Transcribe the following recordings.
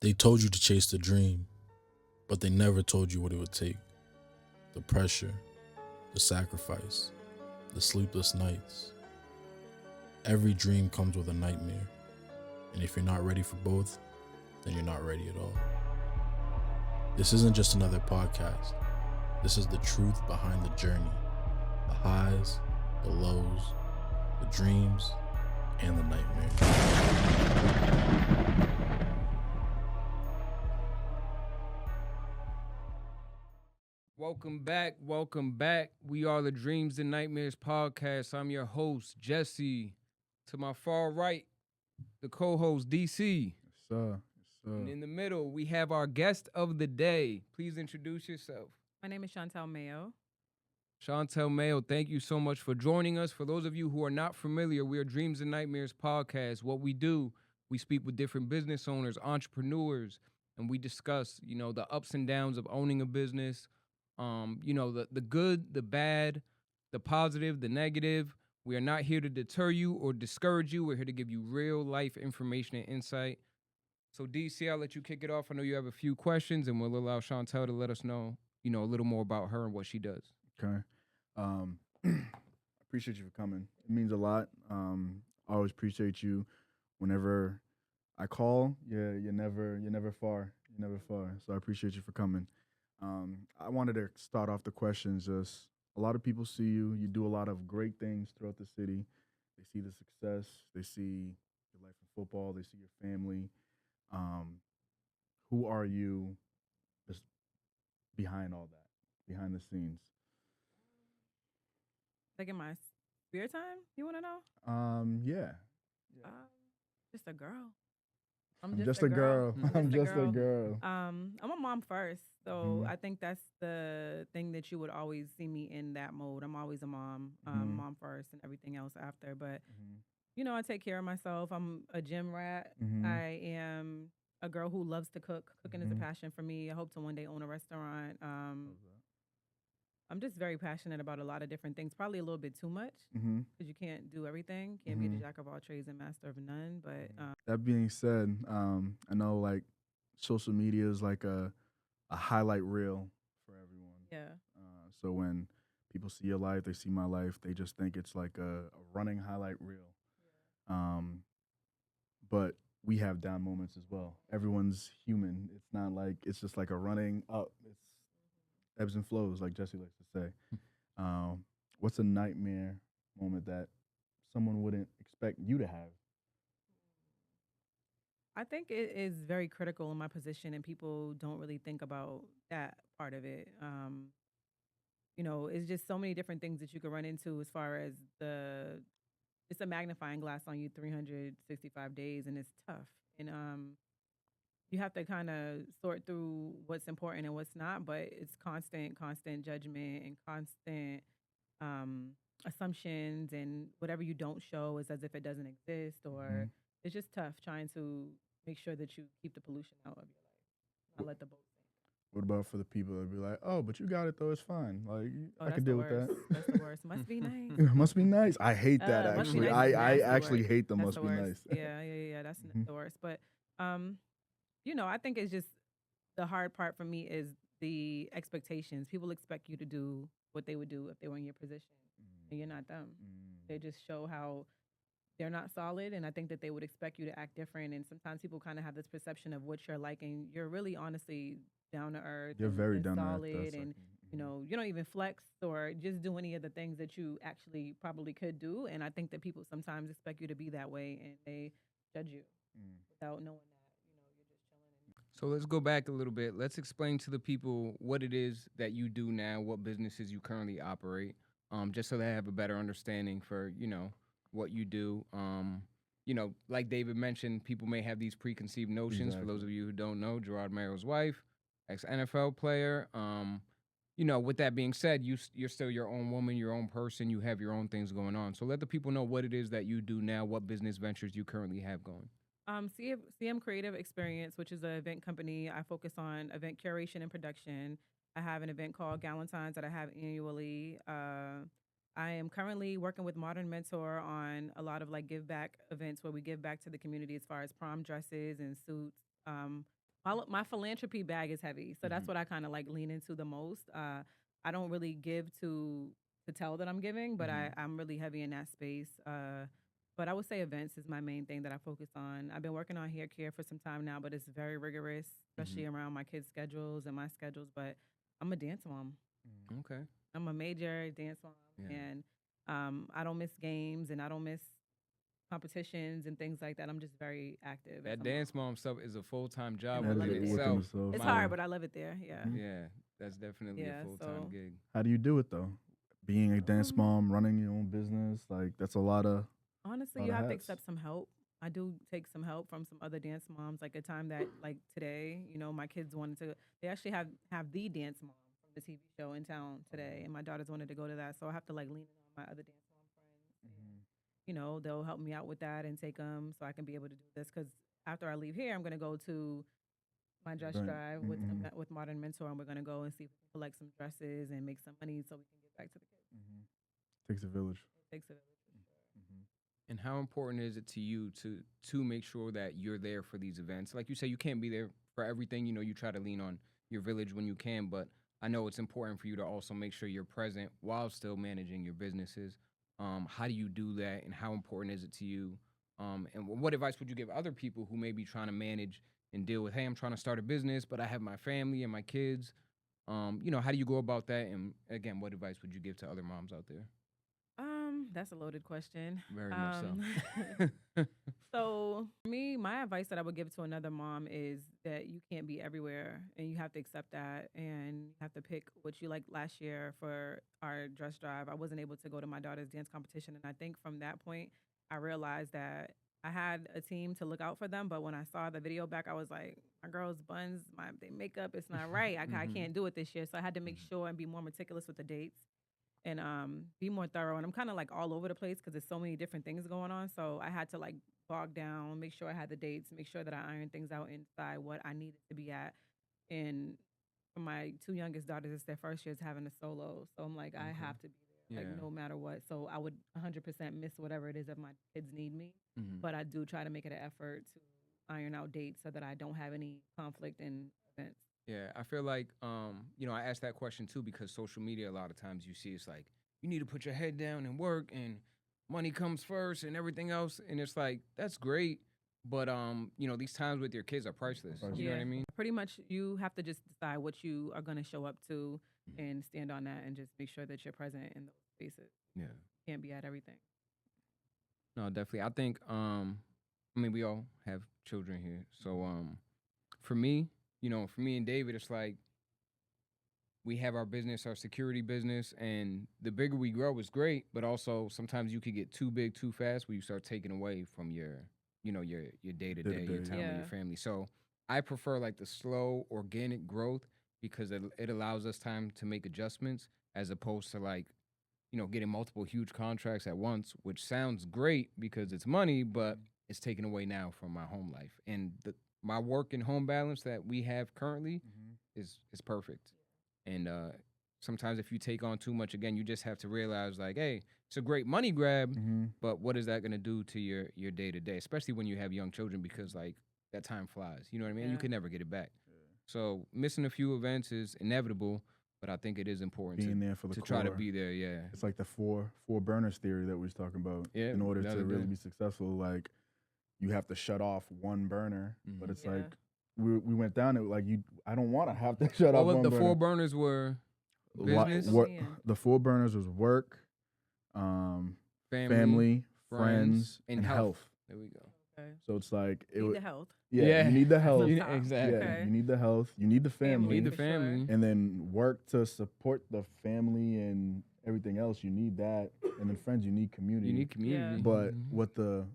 They told you to chase the dream, but they never told you what it would take. The pressure, the sacrifice, the sleepless nights. Every dream comes with a nightmare, and if you're not ready for both, then you're not ready at all. This isn't just another podcast. This is the truth behind the journey, the highs, the lows, the dreams, and the nightmares. Welcome back. Welcome back. We are the Dreams and Nightmares podcast. I'm your host, Jesse. To my far right, the co-host, DC. Yes, sir. And in the middle, we have our guest of the day. Please introduce yourself. My name is Chantel Mayo. Chantel Mayo, thank you so much for joining us. For those of you who are not familiar, we are Dreams and Nightmares podcast. What we do, we speak with different business owners, entrepreneurs, and we discuss, the ups and downs of owning a business, the good, the bad, the positive, the negative. We are not here to deter you or discourage you. We're here to give you real life information and insight. So DC, I'll let you kick it off. I know you have a few questions, and we'll allow Chantel to let us know, a little more about her and what she does. Okay. Appreciate you for coming. It means a lot. I always appreciate you. Whenever I call, you're never far. You're never far. So I appreciate you for coming. I wanted to start off the questions. Just a lot of people see you. You do a lot of great things throughout the city. They see the success. They see your life in football. They see your family. Who are you just behind all that, behind the scenes? Like in my spare time, you want to know? Yeah. Just a girl. I'm just a girl. I'm just a girl. I'm a mom first, so Mhm. I think that's the thing that you would always see me in that mode. I'm always a mom, Mhm. mom first, and everything else after. But Mhm. I take care of myself. I'm a gym rat. Mhm. I am a girl who loves to cook. Cooking is a Mhm. passion for me. I hope to one day own a restaurant. Love that. I'm just very passionate about a lot of different things. Probably a little bit too much Mhm. because you can't do everything. Can't be the Mhm. jack of all trades and master of none. But That being said, I know like social media is like a highlight reel for everyone. yeah, So when people see your life, they see my life, they just think it's like a running highlight reel. Um, but we have down moments as well. Everyone's human. It's not like it's just like a running up. It's ebbs and flows, like Jesse likes to say. What's a nightmare moment that someone wouldn't expect you to have? I think it is very critical in my position, and people don't really think about that part of it. It's just so many different things that you could run into as far as it's a magnifying glass on you 365 days, and it's tough. And you have to kind of sort through what's important and what's not, but it's constant judgment and constant um, assumptions, and whatever you don't show is as if it doesn't exist, or Mhm. it's just tough trying to make sure that you keep the pollution out of your life, not let the boat sink. What about for the people that be like, "Oh, but you got it though. It's fine. Like Oh, I that's could the deal with worst. that." That's the worst. Must be nice. Must be nice. I hate that Must be actually. nice is I nasty actually work. hate the That's must the be worst. nice. Yeah. That's Mhm. the worst. But um, I think it's just the hard part for me is the expectations. People expect you to do what they would do if they were in your position, and you're not them. They just show how they're not solid, and I think that they would expect you to act different. And sometimes people kind of have this perception of what you're like, and you're really honestly down to earth You're and, very and down to earth. solid, That's and like, mhm. you don't even flex or just do any of the things that you actually probably could do. And I think that people sometimes expect you to be that way, and they judge you Mm. without knowing that you're just chilling. So let's go back a little bit. Let's explain to the people what it is that you do now, what businesses you currently operate, just so they have a better understanding for, what you do. Like David mentioned, people may have these preconceived notions. For those Exactly. of you who don't know, Gerard Mayo's wife, ex-NFL player. With that being said, you're still your own woman, your own person. You have your own things going on. So let the people know what it is that you do now, what business ventures you currently have going. CM Creative Experience, which is an event company. I focus on event curation and production. I have an event called Galentine's that I have annually. I am currently working with Modern Mentor on a lot of like give back events where we give back to the community as far as prom dresses and suits. Um, my philanthropy bag is heavy, so that's what I kind of like lean into the most. I don't really give to tell that I'm giving, but I'm really heavy in that space. But I would say events is my main thing that I focus on. I've been working on hair care for some time now, but it's very rigorous, especially around my kids' schedules and my schedules. But I'm a dance mom. Okay. I'm a major dance mom, Yeah. and I don't miss games and I don't miss competitions and things like that. I'm just very active. as That a dance mom stuff is a full-time job And I That love is it a there. work in itself. itself. It's My- hard, but I love it there. Yeah. Yeah, that's definitely Yeah, a full-time so- gig. How do you do it though? Being a dance mom, running your own business, like that's a lot of. Honestly, Lot you of have to hats. accept some help. I do take some help from some other dance moms. Like a time that, like today, my kids wanted to. They actually have the dance mom from the TV show in town today, and my daughters wanted to go to that. So I have to like lean in on my other dance mom friends. They'll help me out with that and take them so I can be able to do this. Because after I leave here, I'm gonna go to my dress Right. drive with Modern Mentor, and we're gonna go and see if we can collect some dresses and make some money so we can give back to the kids. Takes a village. It takes a village. And how important is it to you to make sure that you're there for these events? Like you say, you can't be there for everything. You try to lean on your village when you can, but I know it's important for you to also make sure you're present while still managing your businesses. How do you do that, and how important is it to you? And what advice would you give other people who may be trying to manage and deal with, hey, I'm trying to start a business, but I have my family and my kids. How do you go about that? And again, what advice would you give to other moms out there? That's a loaded question. Very much so. So for me, my advice that I would give to another mom is that you can't be everywhere, and you have to accept that, and you have to pick what you like. Last year for our dress drive, I wasn't able to go to my daughter's dance competition, and I think from that point, I realized that I had a team to look out for them, but when I saw the video back, I was like, my girl's buns, their makeup, it's not right. I can't do it this year, so I had to make sure and be more meticulous with the dates and be more thorough. And I'm kind of like all over the place because there's so many different things going on. So I had to like bog down, make sure I had the dates, make sure that I ironed things out inside what I needed to be at. And for my two youngest daughters, it's their first years having a solo. So I'm like, I have to be there, like no matter what. So I would 100% miss whatever it is that my kids need me. But I do try to make it an effort to iron out dates so that I don't have any conflict in events. Yeah, I feel like, I asked that question too because social media, a lot of times you see it's like, you need to put your head down and work and money comes first and everything else. And it's like, that's great. But, these times with your kids are priceless. You know what I mean? Pretty much you have to just decide what you are going to show up to and stand on that and just make sure that you're present in those spaces. Yeah. Can't be at everything. No, definitely. I think, we all have children here. So, for me and David, it's like we have our business, our security business, and the bigger we grow is great, but also sometimes you could get too big too fast where you start taking away from your day-to-day, your time with your family. So I prefer like the slow, organic growth because it allows us time to make adjustments as opposed to like, getting multiple huge contracts at once, which sounds great because it's money, but it's taken away now from my home life. And my work and home balance that we have currently is perfect. And sometimes if you take on too much, again, you just have to realize like, hey, it's a great money grab, but what is that going to do to your day-to-day, especially when you have young children because like that time flies, you know what I mean? Yeah. You can never get it back. So missing a few events is inevitable, but I think it is important Being there for the to core. try to be there, yeah. It's like the four burners theory that we was talking about. Yeah, In order the to other really day. be successful, like you have to shut off one burner. But it's Yeah. like we went down it like I don't want to have to shut off Well, one the burner. four burners were business, The four burners was work, family, friends, and health. There we go. Okay. So it's like Need the health. you need the health. That's top. Exactly. Yeah, Okay. you need the health. You need the family. You need the for sure. family. And then work to support the family and everything else. You need that. And then friends, you need community. You need community. But Mhm.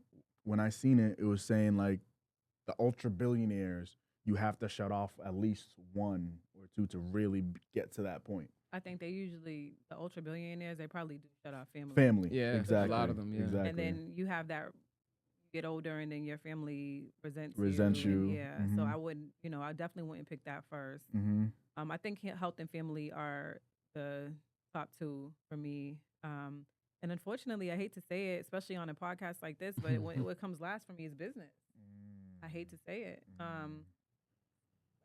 when I seen it, it was saying like the ultra billionaires, you have to shut off at least one or two to really get to that point. I think they usually, the ultra billionaires, they probably do shut off family. Family. Yeah, a exactly. lot of them, yeah. Exactly. And then you have that, you get older and then your family resents Resents you. you. Yeah. So Mhm. I wouldn't, I definitely wouldn't pick that first. Mm-hmm. I think health and family are the top two for me. And unfortunately, I hate to say it, especially on a podcast like this, but what comes last for me is business. I hate to say it.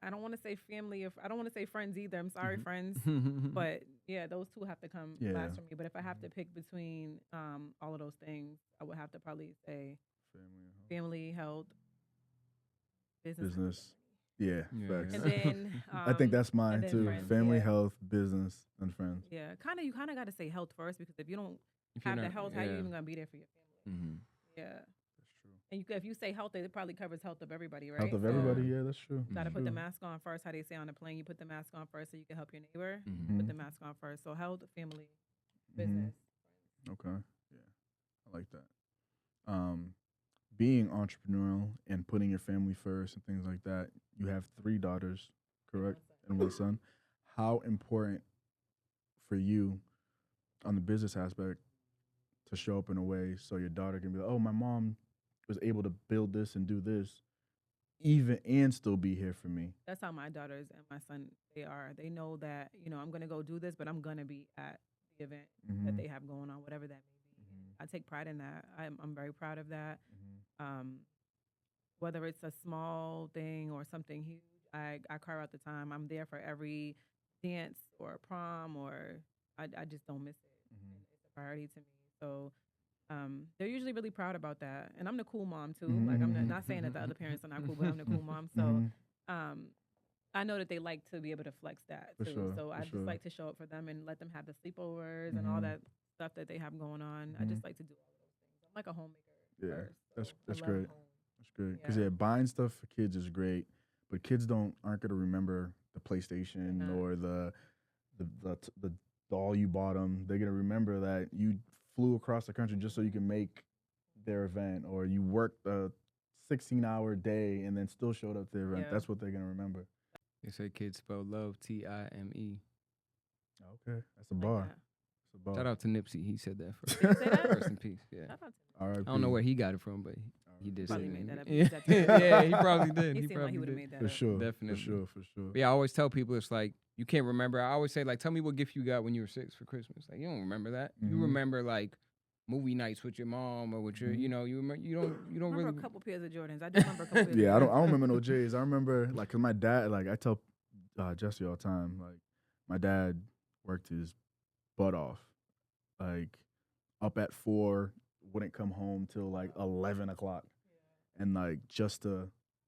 I don't want to say family. I don't want to say friends either. I'm sorry, friends. But yeah, those two have to come Yeah. last for me. But if I have to pick between all of those things, I would have to probably say family, health, business. Yeah, Yeah, facts. And then I think that's and mine then too. friends, Family, yeah. health, business, and friends. Yeah, you kind of got to say health first, because if you don't If you're have the not- health, how you yeah. even gonna be there for your family? Mhm. Yeah, That's true. and if you say health, it probably covers health of everybody, right? Health of So, everybody. Yeah, that's true. Got to That's put the true. mask on first. How they say on the plane, you put the mask on first so you can help your neighbor. Mhm. Put Mhm. the mask on first. So health, family, Mhm. business. Okay. Yeah, I like that. Being entrepreneurial and putting your family first and things like that. You have 3 daughters, correct, and 1 son. How important for you on the business aspect to show up in a way so your daughter can be like, oh, my mom was able to build this and do this, even and still be here for me. That's how my daughters and my son, they are. They know that, I'm going to go do this, but I'm going to be at the event that Mhm. they have going on, whatever that may be. Mhm. I take pride in that. I'm very proud of that. Mhm. Whether it's a small thing or something huge, I carve out the time. I'm there for every dance or prom, or I just don't miss it. Mhm. It's a priority to me. So they're usually really proud about that. And I'm the cool mom too. Mhm, Like, I'm mhm, not saying that the other parents are not cool, but I'm the cool mom. So Mhm. um, I know that they like to be able to flex that For too. sure, So for I just sure. like to show up for them and let them have the sleepovers and all Mhm. that stuff that they have going on. I Mhm. just like to do all of those things. I'm like a homemaker Yeah, first. that's So that's I love great. home. That's great. Because Yeah. yeah, buying stuff for kids is great, but kids aren't gonna remember the PlayStation not. or the doll you bought them. They're gonna remember that you flew across the country just so you can make their event, or you worked a 16-hour day and then still showed up to the event. Yeah. That's what they're gonna remember. They say kids spell love Time. Okay, that's a Like bar. that. That's a bar. Shout out to Nipsey. He said that first. Did he say that? Rest in peace. Yeah. Shout out to R.I.P. I don't know where he got it from, but he did say Probably that. made that up. Yeah. He said that. Yeah, he probably did. He He seemed like he probably would have did. made that For up. sure. Definitely. For sure. But yeah, I always tell people it's like you can't remember. I always say like, tell me what gift you got when you were 6 for Christmas. Like you don't remember that. You Mhm. remember like movie nights with your mom or with your, Mhm. You remember. You don't I remember really. a couple pairs of Jordans. I do remember a couple pairs Yeah, I of don't remember no J's. I remember like, cause my dad, like I tell Jesse all the time, like my dad worked his butt off, like up at 4, wouldn't come home till like 11 o'clock, and like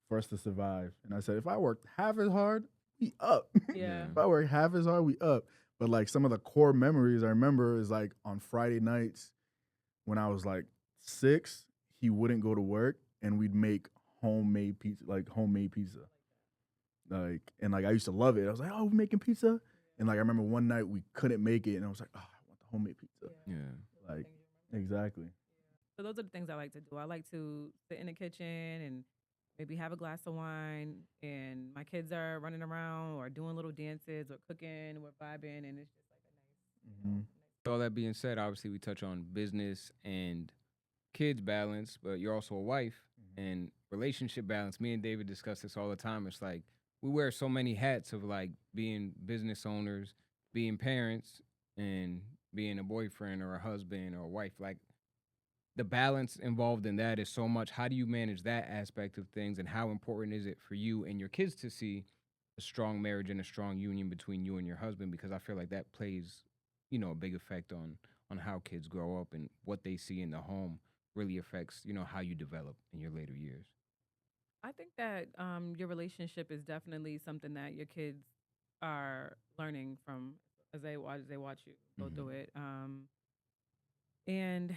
for us to survive. And I said, if I worked half as hard, we up. Yeah. If I work half as hard, we up. But like some of the core memories I remember is like on Friday nights when I was like 6, he wouldn't go to work and we'd make homemade pizza. Like, and like I used to love it. I was like, oh, we're making pizza. And like I remember one night we couldn't make it and I was like, oh, I want the homemade pizza. Yeah. Like, exactly. So those are the things I like to do. I like to sit in the kitchen and maybe have a glass of wine, and my kids are running around or doing little dances or cooking, we're vibing, and it's just like a nice. With all that being said, obviously we touch on business and kids balance, but you're also a wife and relationship balance. Me and David discuss this all the time. It's like we wear so many hats of like being business owners, being parents, and being a boyfriend or a husband or a wife. Like the balance involved in that is so much. How do you manage that aspect of things, and how important is it for you and your kids to see a strong marriage and a strong union between you and your husband? Because I feel like that plays, a big effect on how kids grow up, and what they see in the home really affects, how you develop in your later years. I think that your relationship is definitely something that your kids are learning from as they watch you go through it. And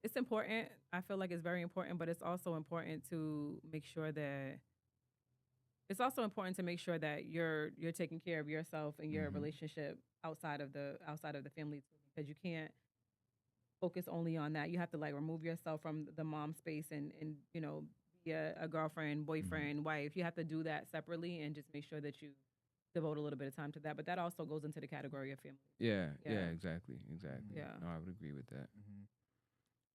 it's important. I feel like it's very important, but it's also important to make sure that you're taking care of yourself and your relationship outside of the family too, because you can't focus only on that. You have to like remove yourself from the mom space and be a girlfriend, boyfriend, wife. You have to do that separately and just make sure that you devote a little bit of time to that. But that also goes into the category of family. Yeah, Yeah. exactly. Yeah. No, I would agree with that.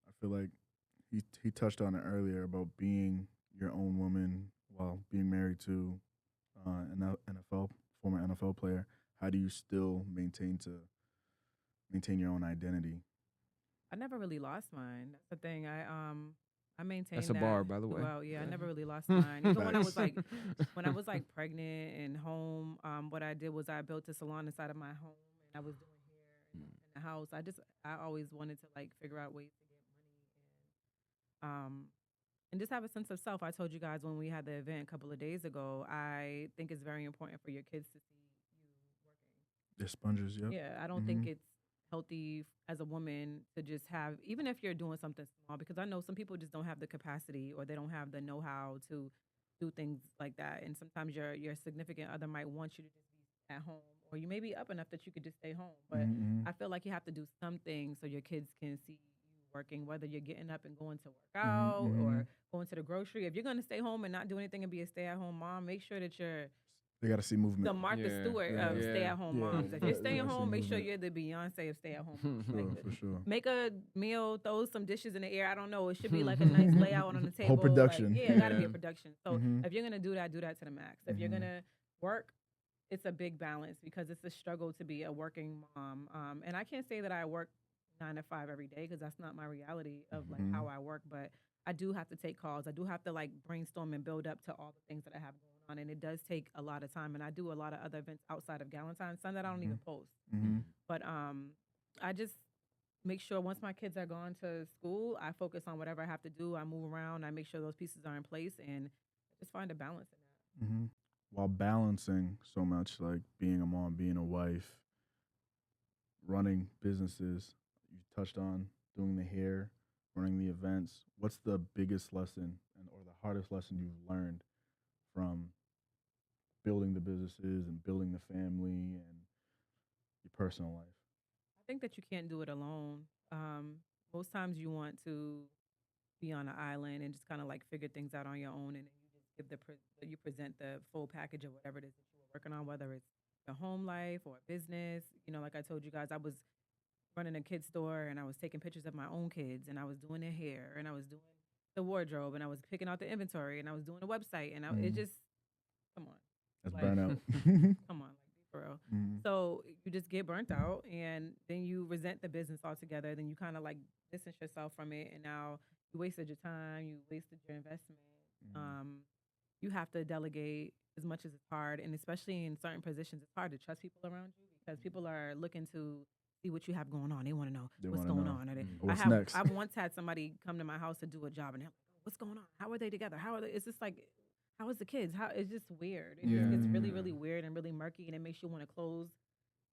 I feel like he touched on it earlier about being your own woman while being married to an former NFL player. How do you still maintain your own identity? I never really lost mine. That's the thing. I maintained That's a that bar, by the way. throughout. Yeah, I never really lost mine. Even when I was Facts. like pregnant and home, what I did was I built a salon inside of my home, and I was doing hair in the house. I always wanted to like figure out ways to get money and just have a sense of self. I told you guys when we had the event a couple of days ago, I think it's very important for your kids to see you working. They're sponges. Yep. Yeah, I don't think it's healthy as a woman to just have, even if you're doing something small, because I know some people just don't have the capacity or they don't have the know-how to do things like that. And sometimes your significant other might want you to just be at home, or you may be up enough that you could just stay home. But I feel like you have to do something so your kids can see you working, whether you're getting up and going to work out or going to the grocery. If you're going to stay home and not do anything and be a stay-at-home mom, make sure that you're They got to see movement. the Martha Stewart of stay-at-home moms. If you're staying home, make sure you're the Beyonce of stay-at-home. For sure. Make a meal, throw some dishes in the air. I don't know. It should be like a nice layout on the table. Whole production. Like, it got to be a production. So if you're gonna do that to the max. If you're gonna work, it's a big balance because it's a struggle to be a working mom. And I can't say that I work 9 to 5 every day because that's not my reality of like how I work. But I do have to take calls. I do have to like brainstorm and build up to all the things that I have going on, and it does take a lot of time. And I do a lot of other events outside of Galentine's, some that I don't even post. But I just make sure once my kids are gone to school, I focus on whatever I have to do. I move around. I make sure those pieces are in place, and just find a balance in that. While balancing so much, like being a mom, being a wife, running businesses, you touched on doing the hair, running the events. What's the biggest lesson or the hardest lesson you've learned from building the businesses and building the family and your personal life? I think that you can't do it alone. Most times you want to be on an island and just kind of like figure things out on your own, and then you just give you present the full package of whatever it is that you were working on, whether it's your home life or a business. You know, like I told you guys, I was running a kid's store and I was taking pictures of my own kids, and I was doing their hair, and I was doing the wardrobe, and I was picking out the inventory, and I was doing a website, and it just, come on. That's Like, burnout. Come on, like, be for real. So you just get burnt out, and then you resent the business altogether. Then you kind of like distance yourself from it, and now you wasted your time, you wasted your investment. You have to delegate as much as it's hard, and especially in certain positions, it's hard to trust people around you because people are looking to see what you have going on. They want to know what's going on. Or What's next? I've once had somebody come to my house to do a job, and they're like, "What's going on? How are they together? How are they?" It's just like, how is the kids? How it's just weird. It just gets really, really weird and really murky, and it makes you want to close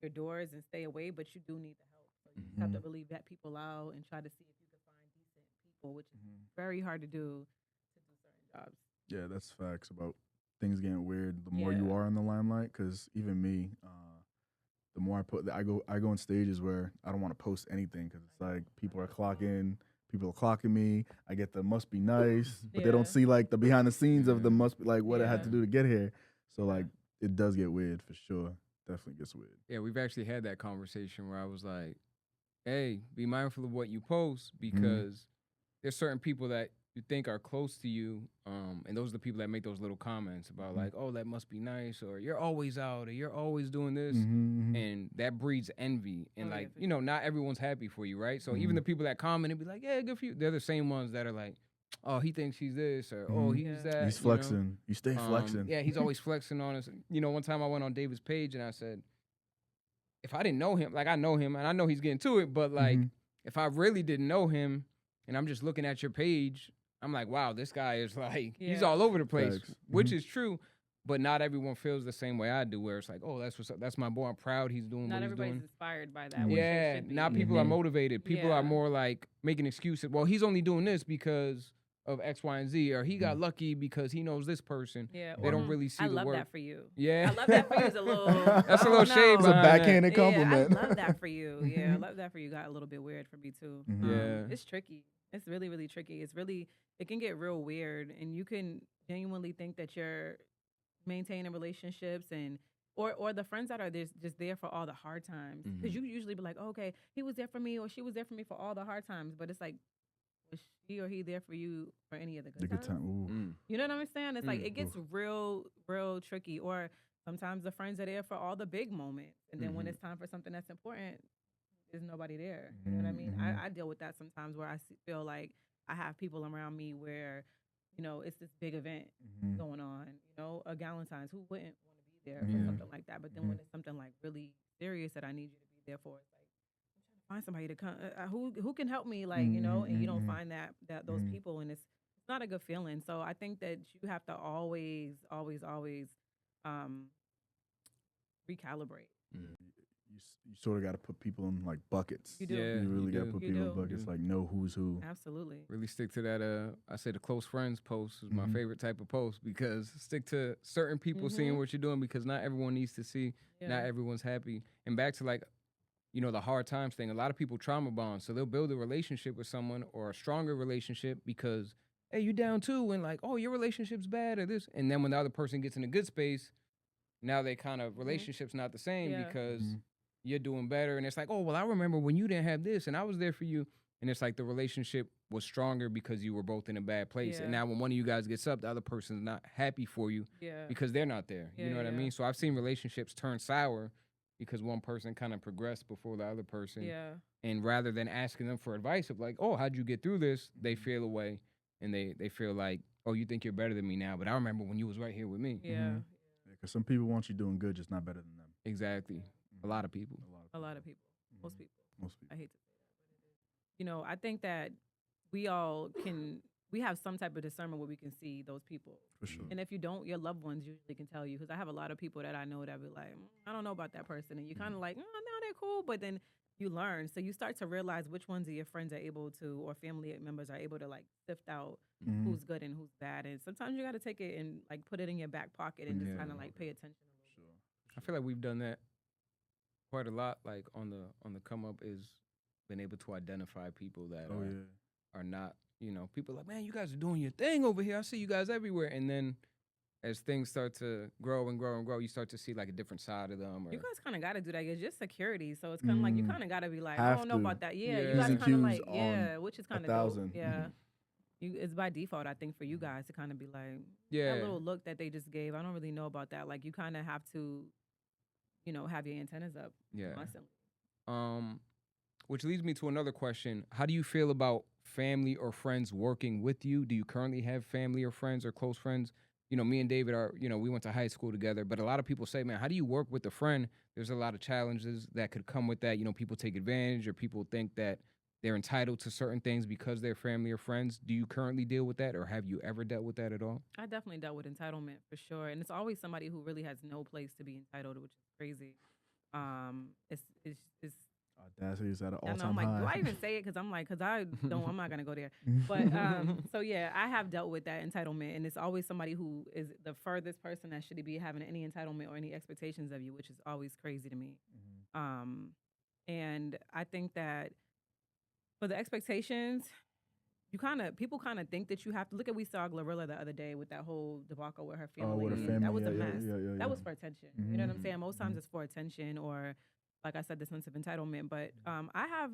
your doors and stay away. But you do need the help. So you just have to really vet people out and try to see if you can find decent people, which is very hard to do certain jobs. Yeah, that's facts about things getting weird. The more you are in the limelight, because even me, the more I go in stages where I don't want to post anything because it's like people are clocking me. I get the must be nice, but they don't see like the behind the scenes of the must be like what I had to do to get here. So like it does get weird for sure. Definitely gets weird. Yeah, we've actually had that conversation where I was like, hey, be mindful of what you post because there's certain people that you think are close to you, and those are the people that make those little comments about like, oh, that must be nice, or you're always out, or you're always doing this, and that breeds envy, and you know, not everyone's happy for you, right? So even the people that comment and be like, yeah, good for you, they're the same ones that are like, oh, he thinks he's this, or oh, he's that. He's flexing. You stay flexing. Yeah, he's always flexing on us. You know, one time I went on David's page and I said, if I didn't know him, like I know him, and I know he's getting to it, but like if I really didn't know him, and I'm just looking at your page, I'm like, wow, this guy is like, he's all over the place, which is true, but not everyone feels the same way I do, where it's like, oh, that's what's up. That's my boy. I'm proud he's doing what he's doing. Not everybody's inspired by that. Yeah, now people are motivated. People are more like making excuses. Well, he's only doing this because of X, Y, and Z, or he got lucky because he knows this person. Yeah, they don't really see the work. I love that for you. Yeah. I love that for you. It's a little, that's a little shade. It's a backhanded compliment. Yeah, I love that for you. Yeah, I love that for you. Got a little bit weird for me too. Yeah. It's tricky. It's really, really tricky. It can get real weird, and you can genuinely think that you're maintaining relationships or the friends that are just there for all the hard times. Because you usually be like, oh, okay, he was there for me or she was there for me for all the hard times. But it's like, was she or he there for you for any of the good times? You know what I'm saying? It's like it gets real, real tricky. Or sometimes the friends are there for all the big moments. And then when it's time for something that's important, there's nobody there. You know what I mean? I deal with that sometimes where I feel like I have people around me where, it's this big event Mhm. going on, a Galentine's. Who wouldn't want to be there for Yeah. something like that? But then when Mhm. it's something like really serious that I need you to be there for, it's like I'm trying to find somebody to come. Who can help me? Like, and you don't Mhm. find that those Mhm. people, and it's not a good feeling. So I think that you have to always, always, always um, recalibrate. You sort of got to put people in like buckets. You do. Yeah, You really got to do. put You people in do. buckets, do. like know who's who. Absolutely. Really stick to that. I say the close friends post is my Mhm. favorite type of post, because stick to certain people seeing Mhm. what you're doing, because not everyone needs to see. Yeah. Not everyone's happy. And back to like, the hard times thing. A lot of people trauma bond, so they'll build a relationship with someone or a stronger relationship because, hey, you down too, and like, oh, your relationship's bad or this, and then when the other person gets in a good space, now they kind of relationship's not the same Yeah. because Mhm. you're doing better, and it's like, oh, well, I remember when you didn't have this and I was there for you, and it's like the relationship was stronger because you were both in a bad place. And Yeah. now when one of you guys gets up, the other person's not happy for you Yeah. because they're not there. You know what I Yeah. mean? So I've seen relationships turn sour because one person kind of progressed before the other person, Yeah. and rather than asking them for advice of like, oh, how'd you get through this, they feel away, and they feel like, oh, you think you're better than me now, but I remember when you was right here with me. Yeah. Because some people want you doing good, just not better than them. Exactly. A lot of people. A lot of people. Most Mhm. people. Most people. I hate to say that, but it is. I think that we all we have some type of discernment where we can see those people. For sure. And if you don't, your loved ones usually can tell you. Because I have a lot of people that I know that be like, I don't know about that person. And you kind of like, no, they're cool. But then you learn. So you start to realize which ones of your friends are able to, or family members are able to like sift out Mhm. who's good and who's bad. And sometimes you got to take it and like put it in your back pocket and just Yeah. kind of like pay attention a little bit. Sure. I feel like we've done that quite a lot. Like on the come up is been able to identify people that Oh yeah. are not, people like, man, you guys are doing your thing over here. I see you guys everywhere. And then as things start to grow and grow and grow, you start to see like a different side of them. Or You guys kind of got to do that. It's just security. So it's kind of like you Mm. kind of got to be like, I Have don't know to. about that. Yeah, Yeah. you guys P's and kind of Q's like, on yeah, which is kind of dope. 1,000. Yeah. It's by default, I think, for you guys to kind of be like, yeah, that little look that they just gave, I don't really know about that. Like, you kind of have to, have your antennas up yeah. constantly. Which leads me to another question. How do you feel about family or friends working with you? Do you currently have family or friends or close friends? Me and David are, we went to high school together, but a lot of people say, man, how do you work with a friend? There's a lot of challenges that could come with that. People take advantage, or people think that they're entitled to certain things because they're family or friends. Do you currently deal with that, or have you ever dealt with that at all? I definitely dealt with entitlement for sure. And it's always somebody who really has no place to be entitled, which is crazy. It's Audacity is at an I know, all-time I'm like, high. do I even say it? Because I'm not going to go there. But so yeah, I have dealt with that entitlement, and it's always somebody who is the furthest person that should be having any entitlement or any expectations of you, which is always crazy to me. And I think that for the expectations, people kind of think that you have to look at. We saw Glorilla the other day with that whole debacle with her family. Oh, with her and family. that was a yeah, mess. Yeah. That was for attention. You know what I'm Mhm. saying? Most times it's for attention, or like I said, the sense of entitlement. But I have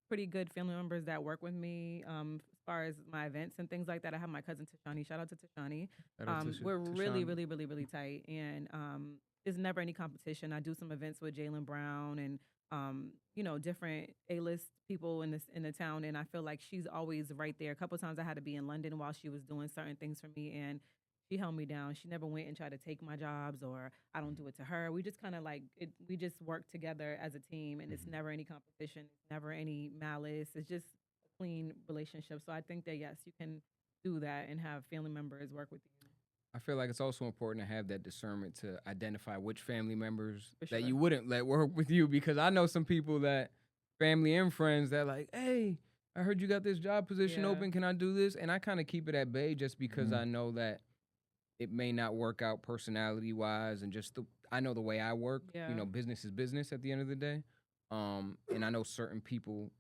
pretty good family members that work with me as far as my events and things like that. I have my cousin Tashani. Shout out to Tashani. We're really, really, really, really tight, and there's never any competition. I do some events with Jalen Brown and different A-list people in the town, and I feel like she's always right there. A couple of times I had to be in London while she was doing certain things for me, and she held me down. She never went and tried to take my jobs, or I don't do it to her. We just kind of we just work together as a team, and it's never any competition, it's never any malice. It's just a clean relationship. So I think that yes, you can do that and have family members work with you. I feel like it's also important to have that discernment to identify which family members For that sure. you wouldn't let work with you, because I know some people that family and friends that like, hey, I heard you got this job position Yeah. open. Can I do this? And I kind of keep it at bay just because Mhm. I know that it may not work out personality wise, and just I know the way I work. Yeah. Business is business at the end of the day. And I know certain people,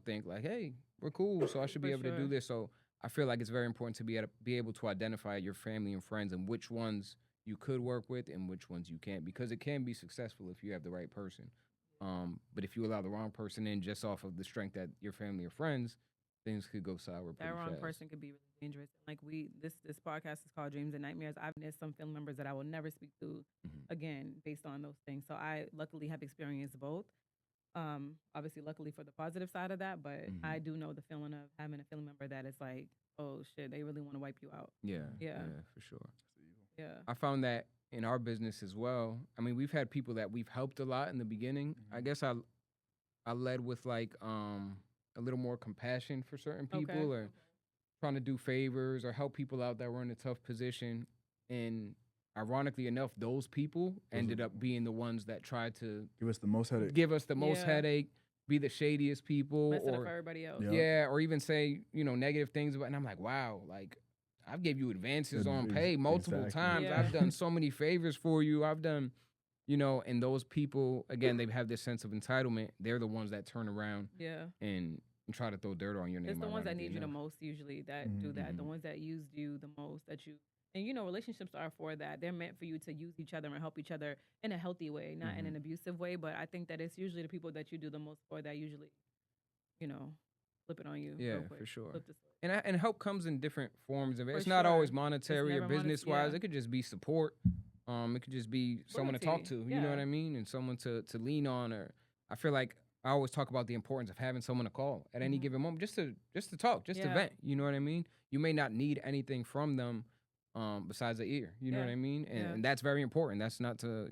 think like, hey, we're cool, so I should be For able to do sure. this. So I feel like it's very important to be able to identify your family and friends and which ones you could work with and which ones you can't, because it can be successful if you have the right person. But if you allow the wrong person in just off of the strength that your family or friends, things could go sour pretty That wrong fast. person could be really dangerous. Like this podcast is called Dreams and Nightmares. I've met some family members that I will never speak to Mhm. again based on those things. So I luckily have experienced both. Obviously, luckily for the positive side of that, but Mhm. I do know the feeling of having a family member that is like, oh shit, they really want to wipe you out. Yeah, Yeah. for sure. Yeah. I found that in our business as well. I mean, we've had people that we've helped a lot in the beginning. I Mhm. guess I led with like a little more compassion for certain people, or trying to do favors or help people out that were in a tough position. And ironically enough, those people Those are ended the up being the ones that tried to Give us the most headache. give us the most Yeah. headache, be the shadiest people, Messing up or everybody else. Yeah. yeah, or even say, negative things about. And I'm like, wow, like I've gave you advances on pay multiple Exactly. times. Yeah. I've done so many favors for you. I've done, and those people, again, they have this sense of entitlement. They're the ones that turn around Yeah. and try to throw dirt on your name. It's the ones that ironically need you the enough. most usually that do that. The Mhm. ones that used you the most that you and relationships are for that. They're meant for you to use each other and help each other in a healthy way, not in an abusive way. But I think that it's usually the people that you do the most for that usually, flip it on you. Yeah, real quick. for sure. Flip the switch. And help comes in different forms of it. For It's not always sure. monetary or never monet- business wise. yeah. It could just be support. It could just be someone to talk to. Loyalty, You know what yeah. I mean? And someone to lean on. Or I feel like I always talk about the importance of having someone to call at any Mhm. given moment, just to talk, just to Yeah. vent. You know what I mean? You may not need anything from them, besides the ear. You know Yeah. what I mean? And, Yeah. and that's very important. That's not to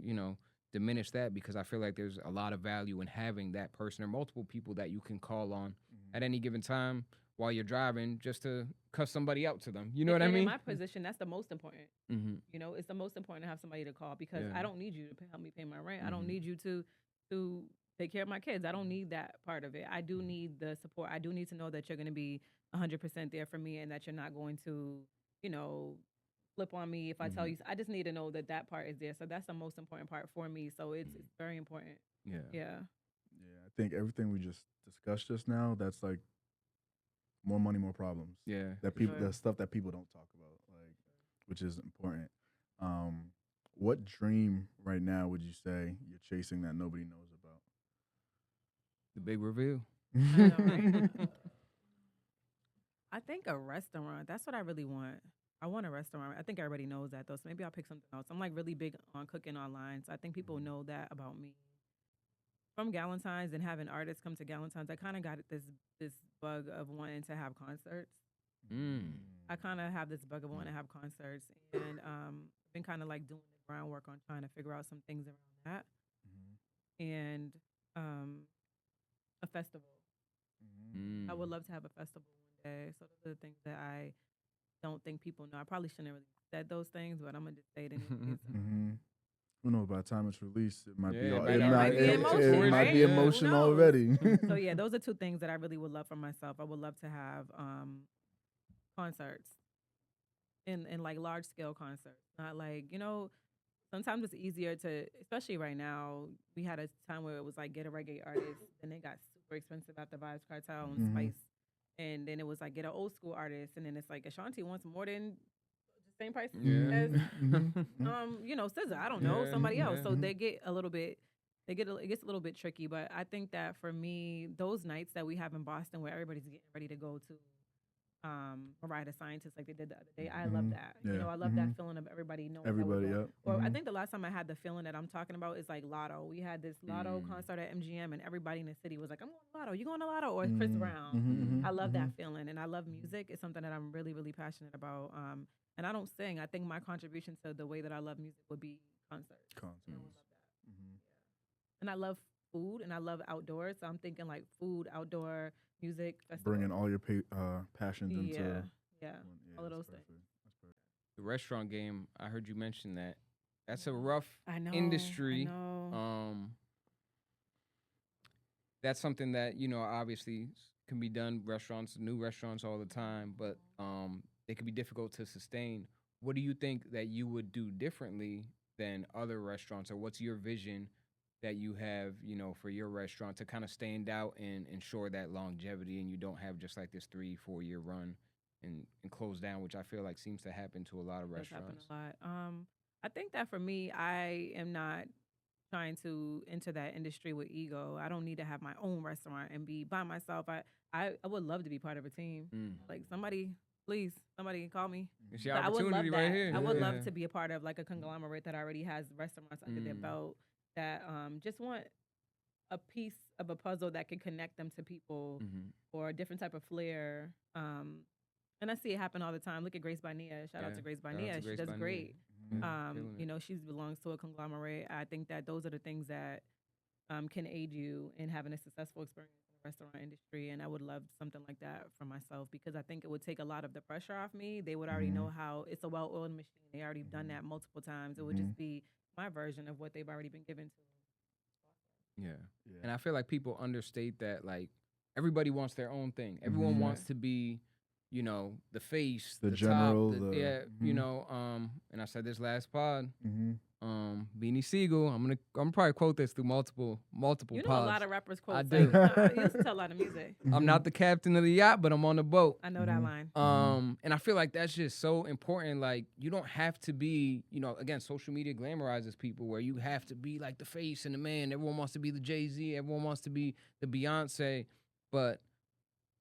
diminish that, because I feel like there's a lot of value in having that person or multiple people that you can call on at any given time while you're driving, just to cuss somebody out to them. You know what I And mean? in my position, that's the most important. Mm-hmm. It's the most important to have somebody to call because Yeah. I don't need you to help me pay my rent. I don't Mhm. need you to take care of my kids. I don't need that part of it. I do need the support. I do need to know that you're going to be 100% there for me and that you're not going to, flip on me if I tell you. I just need to know that part is there. So that's the most important part for me. So it's very important. Yeah. Yeah. Yeah, I think everything we just discussed just now, that's like more money, more problems. Yeah. That For people, sure. the stuff that people don't talk about, like, which is important. What dream right now would you say you're chasing that nobody knows about? The big reveal. know, right? I think a restaurant. That's what I really want. I want a restaurant. I think everybody knows that though. So maybe I'll pick something else. I'm like really big on cooking online. So I think people know that about me. From Galentine's and having artists come to Galentine's, I kind of got this bug of wanting to have concerts. I kind of have this bug of wanting to have concerts, and been kind of like doing the groundwork on trying to figure out some things around that, and a festival. I would love to have a festival one day. So those are the things that I don't think people know. I probably shouldn't have really said those things, but I'm gonna just say it anyways. Who knows? By the time it's released, it might be. Yeah, All, it it might might, already be it, emotion, it might right? be Yeah. emotion Who knows? already. So yeah, those are two things that I really would love for myself. I would love to have concerts in like large scale concerts, not like sometimes it's easier to, especially right now. We had a time where it was like get a reggae artist, and it got super expensive after Vibes Cartel and Spice, and then it was like get an old school artist, and then it's like Ashanti wants more than the same price Yeah. as SZA. I don't know, Yeah, somebody else. yeah. So they get a little bit. It gets a little bit tricky, but I think that for me, those nights that we have in Boston where everybody's getting ready to go to Mariah the Scientist like they did the other day. I love that. Yeah. I love that feeling of everybody knowing that we're Everybody, going. yep. Or I think the last time I had the feeling that I'm talking about is like Lotto. We had this Lotto concert at MGM and everybody in the city was like, I'm going to Lotto. You going to Lotto? Or Chris Brown. I love that feeling. And I love music. It's something that I'm really, really passionate about. And I don't sing. I think my contribution to the way that I love music would be concerts. And I would love that. And I love food and I love outdoors. So I'm thinking like food, outdoor, music, festival. Bringing all your passions into Yeah, all of those things. The restaurant game, I heard you mention that. That's a rough I industry. know. That's something that, obviously can be done new restaurants all the time, but it can be difficult to sustain. What do you think that you would do differently than other restaurants, or what's your vision that you have, for your restaurant to kind of stand out and ensure that longevity, and you don't have just like this 3-4 year run and close down, which I feel like seems to happen to a lot of Does happen restaurants. a lot. I think that for me, I am not trying to enter that industry with ego. I don't need to have my own restaurant and be by myself. I would love to be part of a team. Like somebody call me. It's your But I would love opportunity that. right here. I would Yeah. love to be a part of like a conglomerate that already has restaurants under their belt that just want a piece of a puzzle that can connect them to people or a different type of flair. And I see it happen all the time. Look at Grace by Nia. Shout out to Grace by Nia. She does great. You know, she belongs to a conglomerate. I think that those are the things that can aid you in having a successful experience in the restaurant industry. And I would love something like that for myself because I think it would take a lot of the pressure off me. They would already know how it's a well-oiled machine. They already done that multiple times. It would just be my version of what they've already been given to. Yeah. And I feel like people understate that, like, everybody wants their own thing. Everyone wants to be, you know, the face, the top, general, you know, and I said this last pod, Beanie Siegel, I'm gonna probably quote this through multiple You know pods. a lot of rappers quote. I do. I used to tell a lot of music. I'm not the captain of the yacht, but I'm on the boat. I know that line. And I feel like that's just so important. Like, you don't have to be, you know, again, social media glamorizes people where you have to be like the face and the man. Everyone wants to be the Jay-Z. Everyone wants to be the Beyonce. But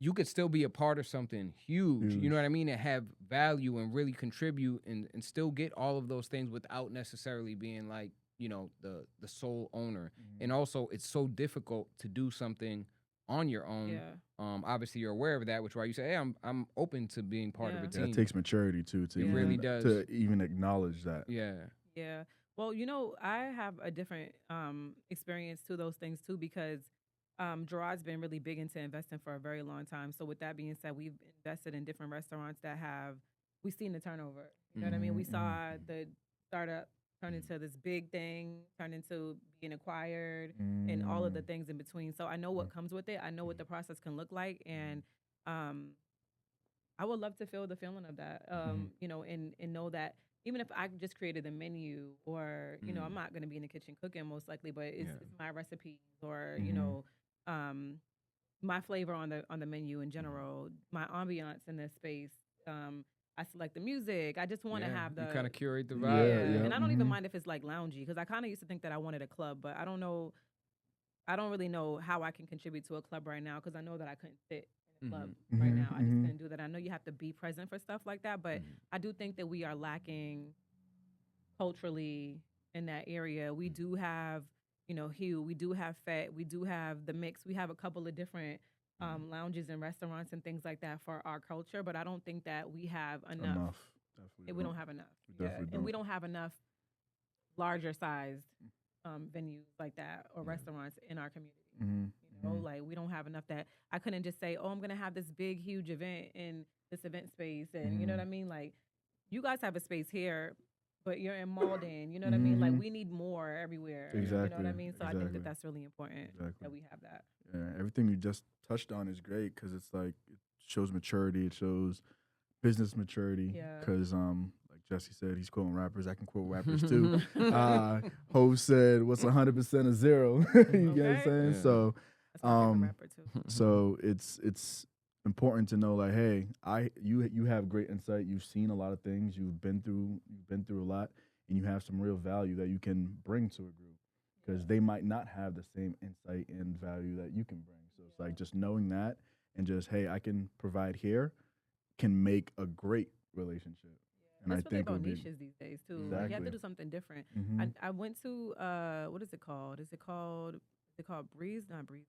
you could still be a part of something huge, you know what I mean, and have value and really contribute and still get all of those things without necessarily being like, you know, the sole owner. And also, it's so difficult to do something on your own. Yeah. Obviously, you're aware of that, which is why you say, hey, I'm open to being part of a team. That takes maturity, too, to It even, really does. to even acknowledge that. Yeah. Well, you know, I have a different experience to those things, too, because Gerard's been really big into investing for a very long time. So with that being said, we've invested in different restaurants that we've seen the turnover. You know what I mean? We saw the startup turn into this big thing, turn into being acquired and all of the things in between. So I know what comes with it. I know what the process can look like. And I would love to feel the feeling of that, you know, and know that even if I just created the menu or, you know, I'm not going to be in the kitchen cooking most likely, but it's my recipes or, you know, my flavor on the menu in general, my ambiance in this space. I select the music. I just want to have the... You kind of curate the vibe. And I don't even mind if it's like loungy because I kind of used to think that I wanted a club, but I don't know. I don't really know how I can contribute to a club right now because I know that I couldn't fit in a club right now. I just couldn't do that. I know you have to be present for stuff like that, but I do think that we are lacking culturally in that area. We do have, you know, Hue, we do have Fett, we do have The Mix, we have a couple of different lounges and restaurants and things like that for our culture, but I don't think that we have enough. We don't have enough. And we don't have enough larger sized venues like that or restaurants in our community. You know, like we don't have enough that I couldn't just say, oh, I'm going to have this big, huge event in this event space. And you know what I mean? Like you guys have a space here, but you're in Malden, you know what I mean? Like we need more everywhere. Exactly. You know what I mean? So I think that that's really important that we have that. Yeah, everything you just touched on is great because it's like it shows maturity, it shows business maturity. Because like Jesse said, he's quoting rappers. I can quote rappers too. Ho said, "What's 100% of zero?" You get what I'm saying? Yeah. So that's my favorite rapper too. So it's important to know, like, hey, you have great insight. You've seen a lot of things. You've been through a lot, and you have some real value that you can bring to a group because they might not have the same insight and value that you can bring. So it's like just knowing that and just, hey, I can provide here can make a great relationship. And that's I think about niches these days too. Exactly. Like you have to do something different. I went to what is it called? Is it called Breeze? Not Breeze.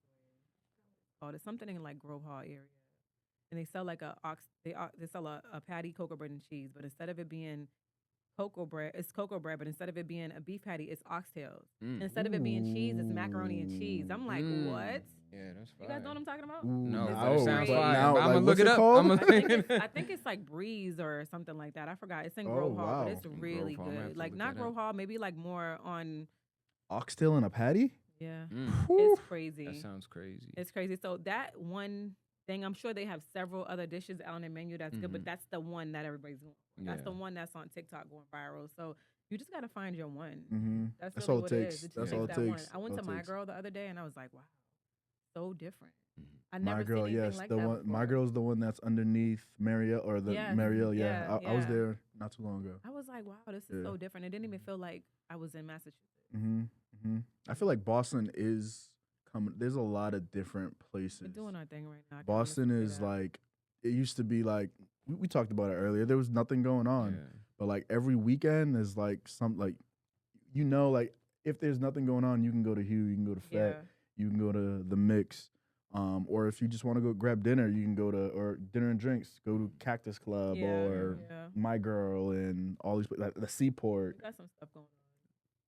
It's something in like Grove Hall area. And they sell like they sell a patty, cocoa bread, and cheese. But instead of it being cocoa bread, it's cocoa bread. But instead of it being a beef patty, it's oxtails. And instead of it being cheese, it's macaroni and cheese. I'm like, what? Yeah, that's fine. You guys know what I'm talking about? No, It's it sounds great. fire. Now, I'm like, gonna look what's it it up. called? I think it's like Breeze or something like that. I forgot. It's in Grove Hall, wow. but it's In really Grove Hall, I'm gonna have good. to Like look not that Grove up. Hall, maybe like more on. Oxtail and a patty? Yeah, Whew. it's crazy. That sounds crazy. It's crazy. So that one thing, I'm sure they have several other dishes on their menu that's good, but that's the one that everybody's going. That's the one that's on TikTok going viral. So you just gotta find your one. That's really all what it it takes. is. It just That's takes all it that takes. one. I went All to it My takes. Girl the other day and I was like, wow, so different. I My never Girl, seen anything yes, like the that one. before. My Girl's the one that's underneath Mariel or the Yes, Mariel. yeah, I was yeah. there not too long ago. I was like, wow, this is so different. It didn't even feel like I was in Massachusetts. I feel like Boston is coming. There's a lot of different places. We're doing our thing right now. I can Boston honestly is say that. like, it used to be like, we talked about it earlier. There was nothing going on. But like every weekend is like like if there's nothing going on, you can go to Hugh, you can go to Fett, you can go to the Mix. Or if you just want to go grab dinner, you can go to or dinner and drinks. Go to Cactus Club Yeah, or yeah. My Girl and all these like the Seaport. We got some stuff going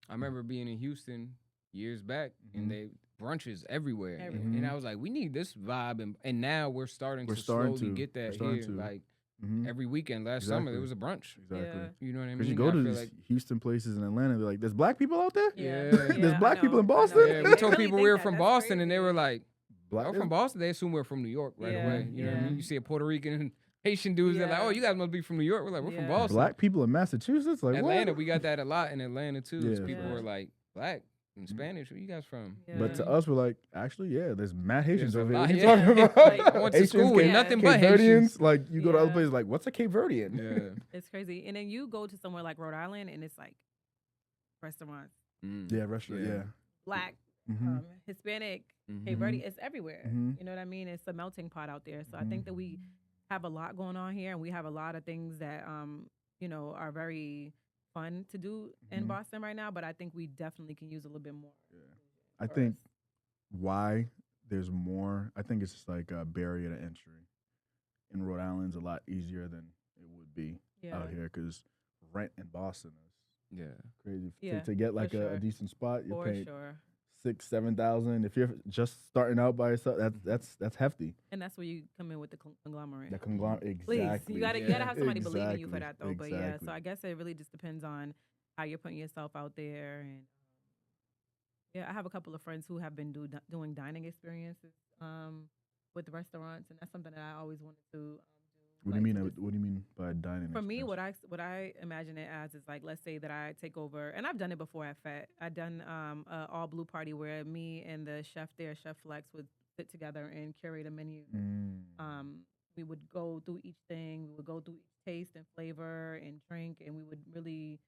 I remember being in Houston years back, and they brunches everywhere, Everywhere. and I was like, we need this vibe, and now we're starting We're to starting slowly to. get We're that starting here. to. Like Mm-hmm. every weekend, last summer there was a brunch. Exactly. Yeah. You know what I mean? Because you go I to feel these Houston places in Atlanta, they're like, "There's black people out there." Yeah. There's I black people in know, I know. Boston? Yeah, we They told really people think we were that. from That's Boston, and they were crazy. like, Black "Oh, from Boston." They assume we're from New York right Yeah, away. You know what I mean? yeah. You see a Puerto Rican and Haitian dudes, they're like, Yeah. "Oh, you guys must be from New York." We're like, "We're from Yeah. Boston." black people in Massachusetts, like Atlanta, what? we got that a lot in Atlanta too. is Yeah, people facts. were like, "Black and Spanish, where you guys from?" Yeah. But to us, we're like, actually, yeah, there's mad Haitians There's a over here. lot, What you yeah. talking about? Like, I went to school Haitians, with Cape- nothing Cape but Haitians. Verdeans. Like you go to other Yeah. places, like what's a Cape Verdean? Yeah. It's crazy. And then you go to somewhere like Rhode Island, and it's like restaurants, Mm. Yeah, restaurant. Yeah. Yeah. black, Mm-hmm. Hispanic, Mhm. Cape Verde. It's everywhere. Mhm. You know what I mean? It's a melting pot out there. So I think that we have a lot going on here, and we have a lot of things that are very fun to do in Mhm. Boston right now. But I think we definitely can use a little bit more. I for think us. why there's more. I think it's just like a barrier to entry. In Rhode Island's a lot easier than it would be Yeah. out here because rent in Boston is Yeah. crazy. Yeah, To get like sure. a decent spot, you're For paying sure. 6,000-7,000. If you're just starting out by yourself, that's hefty. And that's where you come in with the conglomerate. The conglomerate, Please, exactly. you gotta have somebody believing you for that though. But yeah, Exactly. so I guess it really just depends on how you're putting yourself out there. And yeah, I have a couple of friends who have been doing dining experiences with restaurants, and that's something that I always wanted to do. What do you mean? What do you mean by dining? For me, experience? what I imagine it as is like, let's say that I take over, and I've done it before at FET. I've done a all blue party where me and the chef there, Chef Flex, would sit together and curate a menu. We would go through each thing. We would go through each taste and flavor and drink, and we would really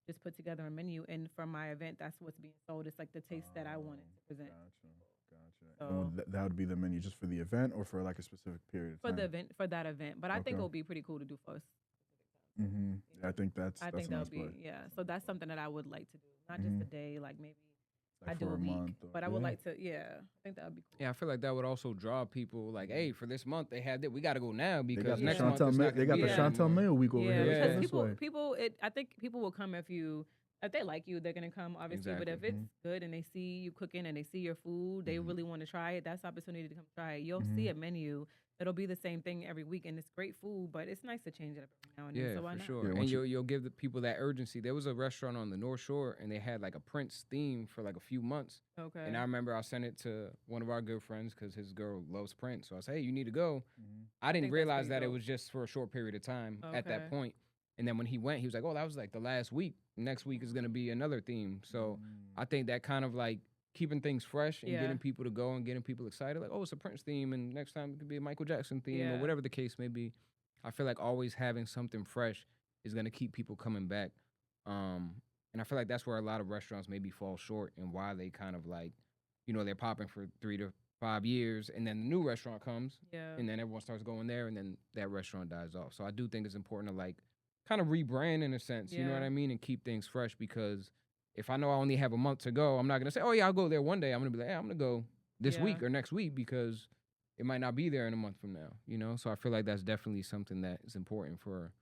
just put together a menu. And for my event, that's what's being sold. It's like the taste that I wanted to present. Gotcha. So- That would be the menu just for the event or for like a specific period of For time? the event, for that event. But I think Okay. it would be pretty cool to do for us. Mm-hmm. I think that's I that's think a that nice would be play. yeah. So that's something that I would like to do, not just a Mhm. day, like maybe Like I do for a week, month or- but I would yeah. like to. Yeah, I think that would be cool. Yeah, I feel like that would also draw people like, hey, for this month they had that. We got to go now They because got the next Yeah. month Chantel it's Ma- not they got gonna the be Yeah. there Chantel anymore. Mayo week over Yeah, here. Yeah. Let's because go this way. I think people will come if they like you, they're gonna come obviously. But if Exactly. it's good and they see you cooking and they see your food, they really want to try it. That's the opportunity to come try it. You'll see a menu that'll be the same thing every week, and it's great food, but it's nice to change it up every now and then. Yeah, So why for not? sure. Yeah, And once you- you'll give the people that urgency. There was a restaurant on the North Shore, and they had like a Prince theme for like a few months. Okay. And I remember I sent it to one of our good friends because his girl loves Prince. So I said, hey, you need to go. I didn't think that's realize pretty that it dope. was just for a short period of time at that Okay. point. And then when he went, he was like, oh, that was like the last week. Next week is going to be another theme. So I think that kind of like keeping things fresh and Yeah. getting people to go and getting people excited. Like, oh, it's a Prince theme. And next time it could be a Michael Jackson theme or Yeah. whatever the case may be. I feel like always having something fresh is going to keep people coming back. And I feel like that's where a lot of restaurants maybe fall short and why they kind of like, they're popping for 3 to 5 years and then the new restaurant comes Yeah. and then everyone starts going there and then that restaurant dies off. So I do think it's important to like kind of rebrand in a sense, you know what Yeah. I mean? And keep things fresh because if I know I only have a month to go, I'm not going to say, oh yeah, I'll go there one day. I'm going to be like, hey, I'm going to go this week Yeah. or next week because it might not be there in a month from now, So I feel like that's definitely something that is important for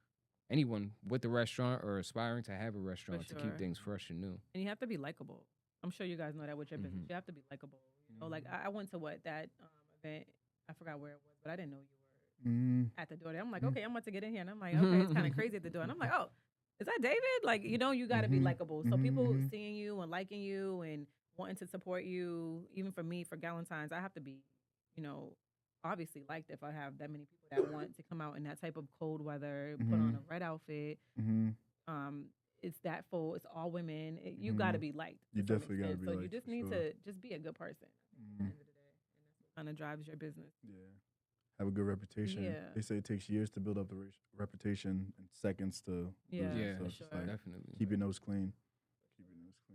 anyone with the restaurant or aspiring to have a restaurant to keep sure. things fresh and new. And you have to be likable. I'm sure you guys know that with your business. Mhm. You have to be likable. Like I went to that event. I forgot where it was, but I didn't know you were at the door there. I'm like, okay, I'm about to get in here, and I'm like, okay, it's kind of crazy at the door, and I'm like, oh, is that David? Like, you got to be likable. So people seeing you and liking you and wanting to support you. Even for me, for Galentine's, I have to be, obviously liked if I have that many people that want to come out in that type of cold weather, put on a red outfit. It's that full. It's all women. You got to be liked. You to some definitely gotta extent. be So you liked, just for need sure. to just be a good person at the end of the day. And that's what kind of drives your business. Yeah. Have a good reputation. Yeah. They say it takes years to build up the reputation and seconds to lose Yeah, it. Yeah, So for it's just sure. like, Definitely. keep your nose clean.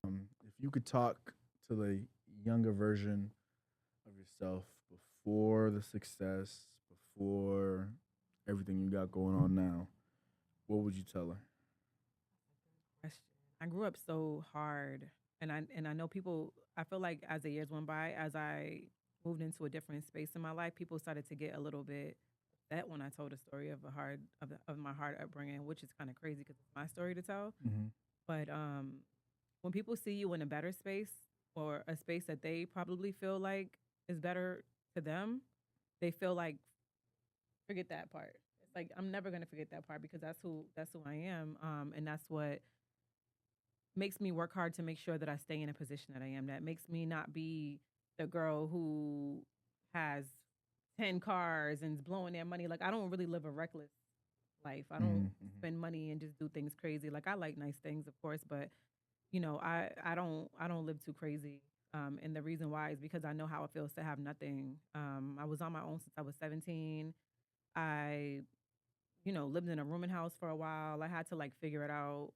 If you could talk to the younger version of yourself before the success, before everything you got going on now, what would you tell her? I grew up so hard. and I know people. I feel like as the years went by, as I moved into a different space in my life, people started to get a little bit upset when I told a story of of my hard upbringing, which is kind of crazy because it's my story to tell. Mm-hmm. But when people see you in a better space or a space that they probably feel like is better to them, they feel like forget that part. It's like I'm never gonna forget that part because that's who I am. And that's what makes me work hard to make sure that I stay in a position that I am. That makes me not be the girl who has 10 cars and is blowing their money. Like I don't really live a reckless life. I don't Mm-hmm. spend money and just do things crazy. Like I like nice things, of course, but I don't live too crazy. And the reason why is because I know how it feels to have nothing. I was on my own since I was 17. I, lived in a rooming house for a while. I had to like figure it out.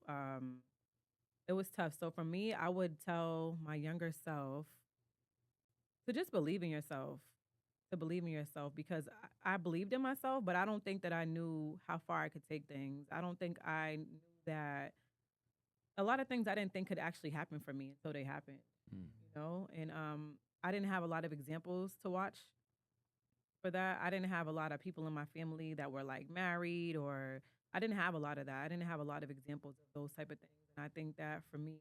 It was tough. So for me, I would tell my younger self to just believe in yourself, to believe in yourself because I believed in myself, but I don't think that I knew how far I could take things. I don't think I knew that a lot of things I didn't think could actually happen for me until they happened, and I didn't have a lot of examples to watch for that. I didn't have a lot of people in my family that were like married, or I didn't have a lot of that. I didn't have a lot of examples of those type of things. And I think that for me,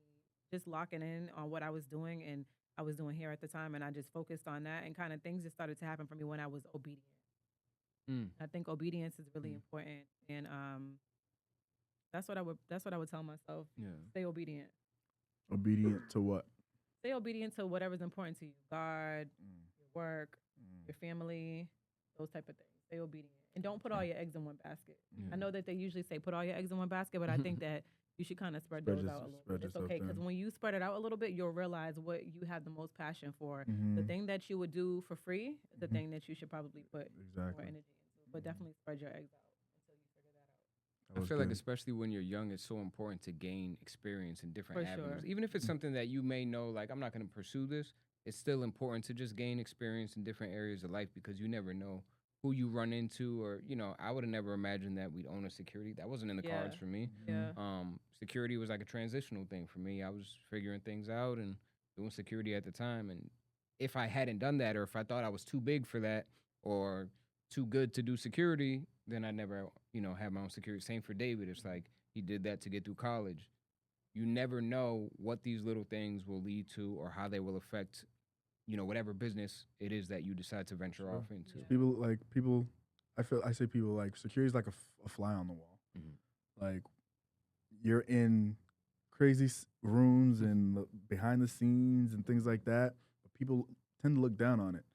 just locking in on what I was doing and I was doing here at the time, and I just focused on that, and kind of things just started to happen for me when I was obedient. Mm. I think obedience is really Mm. important, and that's what I would tell myself. Yeah. Stay obedient. Obedient to what? Stay obedient to whatever's important to you. God, Mm. your work, your family, those type of things. Stay obedient. And don't put all your eggs in one basket. Yeah. I know that they usually say put all your eggs in one basket, but I think that you should kind of spread Spread those your- out a little spread bit. It's yourself okay because thin. when you spread it out a little bit, you'll realize what you have the most passion for. The Mhm. thing that you would do for free is the Mhm. thing that you should probably put more Exactly. energy into. But definitely spread your eggs out until you figure that out. That I was feel like good. especially when you're young, it's so important to gain experience in different For avenues. sure. Even if it's something that you may know, like I'm not going to pursue this, it's still important to just gain experience in different areas of life because you never know who you run into. Or I would have never imagined that we'd own a security. That wasn't in the cards Yeah. for me. Yeah. Security was like a transitional thing for me. I was figuring things out and doing security at the time. And if I hadn't done that, or if I thought I was too big for that, or too good to do security, then I never, have my own security. Same for David. It's like he did that to get through college. You never know what these little things will lead to or how they will affect, whatever business it is that you decide to venture Sure. off into. Yeah. People. I say people like security is like a fly on the wall. Mhm. Like you're in crazy rooms and behind the scenes and things like that. But people tend to look down on it.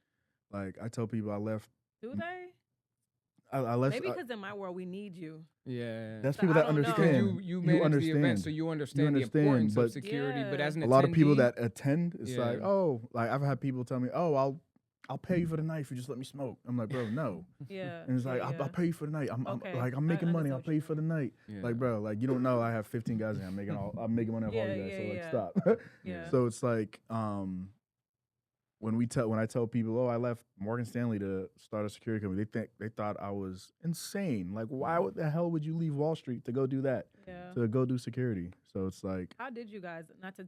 Like I tell people, I left. Do they? I left. Maybe because in my world we need you. Yeah. That's So people I that don't know. understand. You manage the event, so you understand the understand, importance but of security. But Yeah. as an a lot of people attendee- that attend, it's like, Yeah. oh, like I've had people tell me, oh, I'll pay you for the night if you just let me smoke. I'm like, bro, no. Yeah. And it's like, yeah, I'll pay you for the night. I'm Okay. like, I'm I making money. understand I'll what pay you you for the night. Yeah. Like, bro, like you don't know. I have 15 guys in here. I'm making money off all Yeah, you guys. yeah, So like, yeah. stop. Yeah. So it's like, when I tell people, oh, I left Morgan Stanley to start a security company, they thought I was insane. Like, why the hell would you leave Wall Street to go do that? Yeah. To go do security? So it's like, How did you guys not to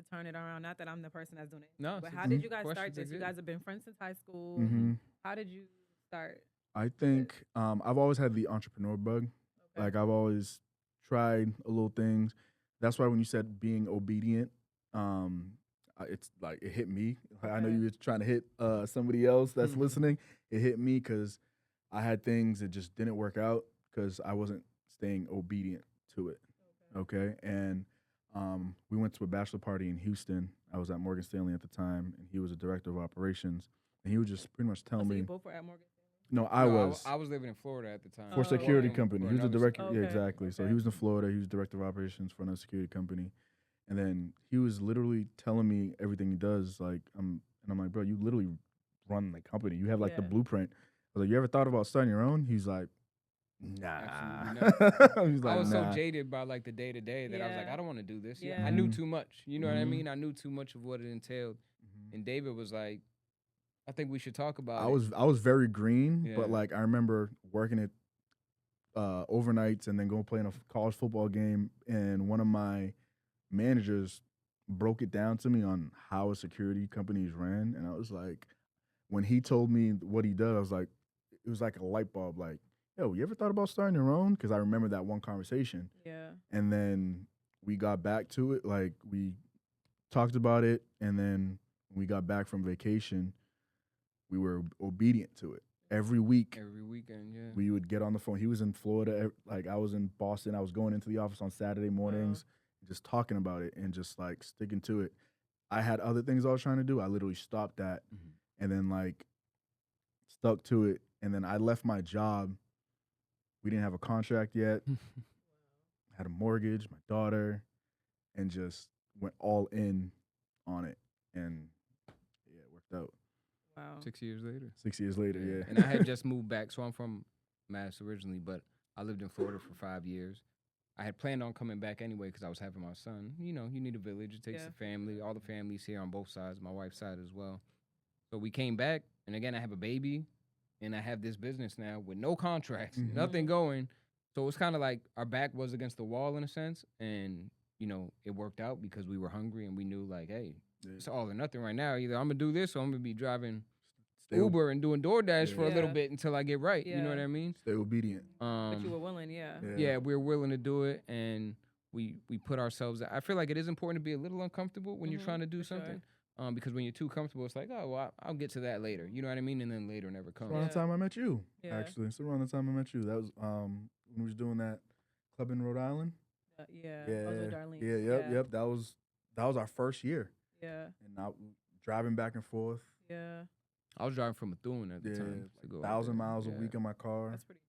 turn it around? Not that I'm the person that's doing it. No, but it's how a did you guys question start to this? You get. guys have been friends since high school. mhm. How did you start? I think I've always had the entrepreneur bug. Okay. Like I've always tried a little things. That's why when you said being obedient, it's like it hit me. I know Okay. you were trying to hit somebody else that's Mhm. listening. It hit me because I had things that just didn't work out because I wasn't staying obedient to it. Okay, and we went to a bachelor party in Houston. I was at Morgan Stanley at the time, and he was a director of operations, and he would just pretty much tell Oh, so me. you both were at Morgan Stanley? No, I No, was I was living in Florida at the time. for a Oh, security okay. company. For He was a another director. security- Yeah, Okay, exactly. So he okay. was in Florida. He was director of operations for another security company, and then he was literally telling me everything he does. Like, and I'm like, bro, you literally run the company. You have like the Yeah. blueprint. I was like, you ever thought about starting your own? He's like, nah. Absolutely He's like, I was nah. so jaded by like the day to day that I was like, Yeah. I don't want to do this. Yeah. Yeah. I knew Mhm. too much. You know what I Mhm. mean? I knew too much of what it entailed. Mhm. And David was like, I think we should talk about I it. was very green, Yeah. but like I remember working it overnights and then going play in a college football game, and one of my managers broke it down to me on how a security company is ran, and I was like, when he told me what he does, I was like, it was like a light bulb. Like, yo, you ever thought about starting your own? Because I remember that one conversation, Yeah. and then we got back to it. Like, we talked about it, and then when we got back from vacation, we were obedient to it. Every week, Every weekend, yeah. we would get on the phone. He was in Florida, like I was in Boston. I was going into the office on Saturday mornings, just talking about it and just like sticking to it. I had other things I was trying to do. I literally stopped that and then like stuck to it. And then I left my job. We didn't have a contract yet. Had a mortgage, my daughter, and just went all in on it. And yeah, it worked out. Wow. 6 years later. 6 years later, yeah. And I had just moved back, so I'm from Mass originally, but I lived in Florida for 5 years. I had planned on coming back anyway because I was having my son. You know, you need a village. It takes a family. All the families here on both sides, my wife's side as well. So we came back, and again, I have a baby, and I have this business now with no contracts, nothing going. So it's kind of like our back was against the wall in a sense, and, you know, it worked out because we were hungry and we knew, like, hey, it's all or nothing right now. Either I'm going to do this or I'm going to be driving Uber and doing DoorDash for a little bit until I get right. You know what I mean? Stay obedient. But you were willing, Yeah, we were willing to do it, and we put ourselves. I feel like it is important to be a little uncomfortable when you're trying to do something, because when you're too comfortable, it's like, oh, well, I'll get to that later. You know what I mean? And then later never comes. Around the time I met you, actually. It's around the time I met you. That was when we was doing that club in Rhode Island. I was with Darlene. Yep. That was our first year. Yeah. And now driving back and forth. Yeah. I was driving from Bethune at the time. To go 1,000 miles a week in my car. That's pretty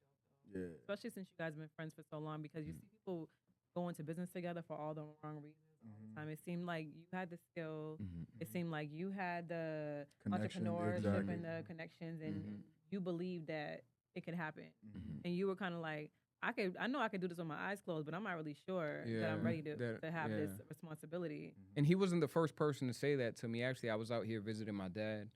dope. Yeah. Especially since you guys have been friends for so long, because you see people go into business together for all the wrong reasons all the time. It seemed like you had the skill. It seemed like you had the entrepreneurship and the connections, and you believed that it could happen. And you were kind of like, I know I could do this with my eyes closed, but I'm not really sure that I'm ready to have this responsibility. And he wasn't the first person to say that to me. Actually, I was out here visiting my dad,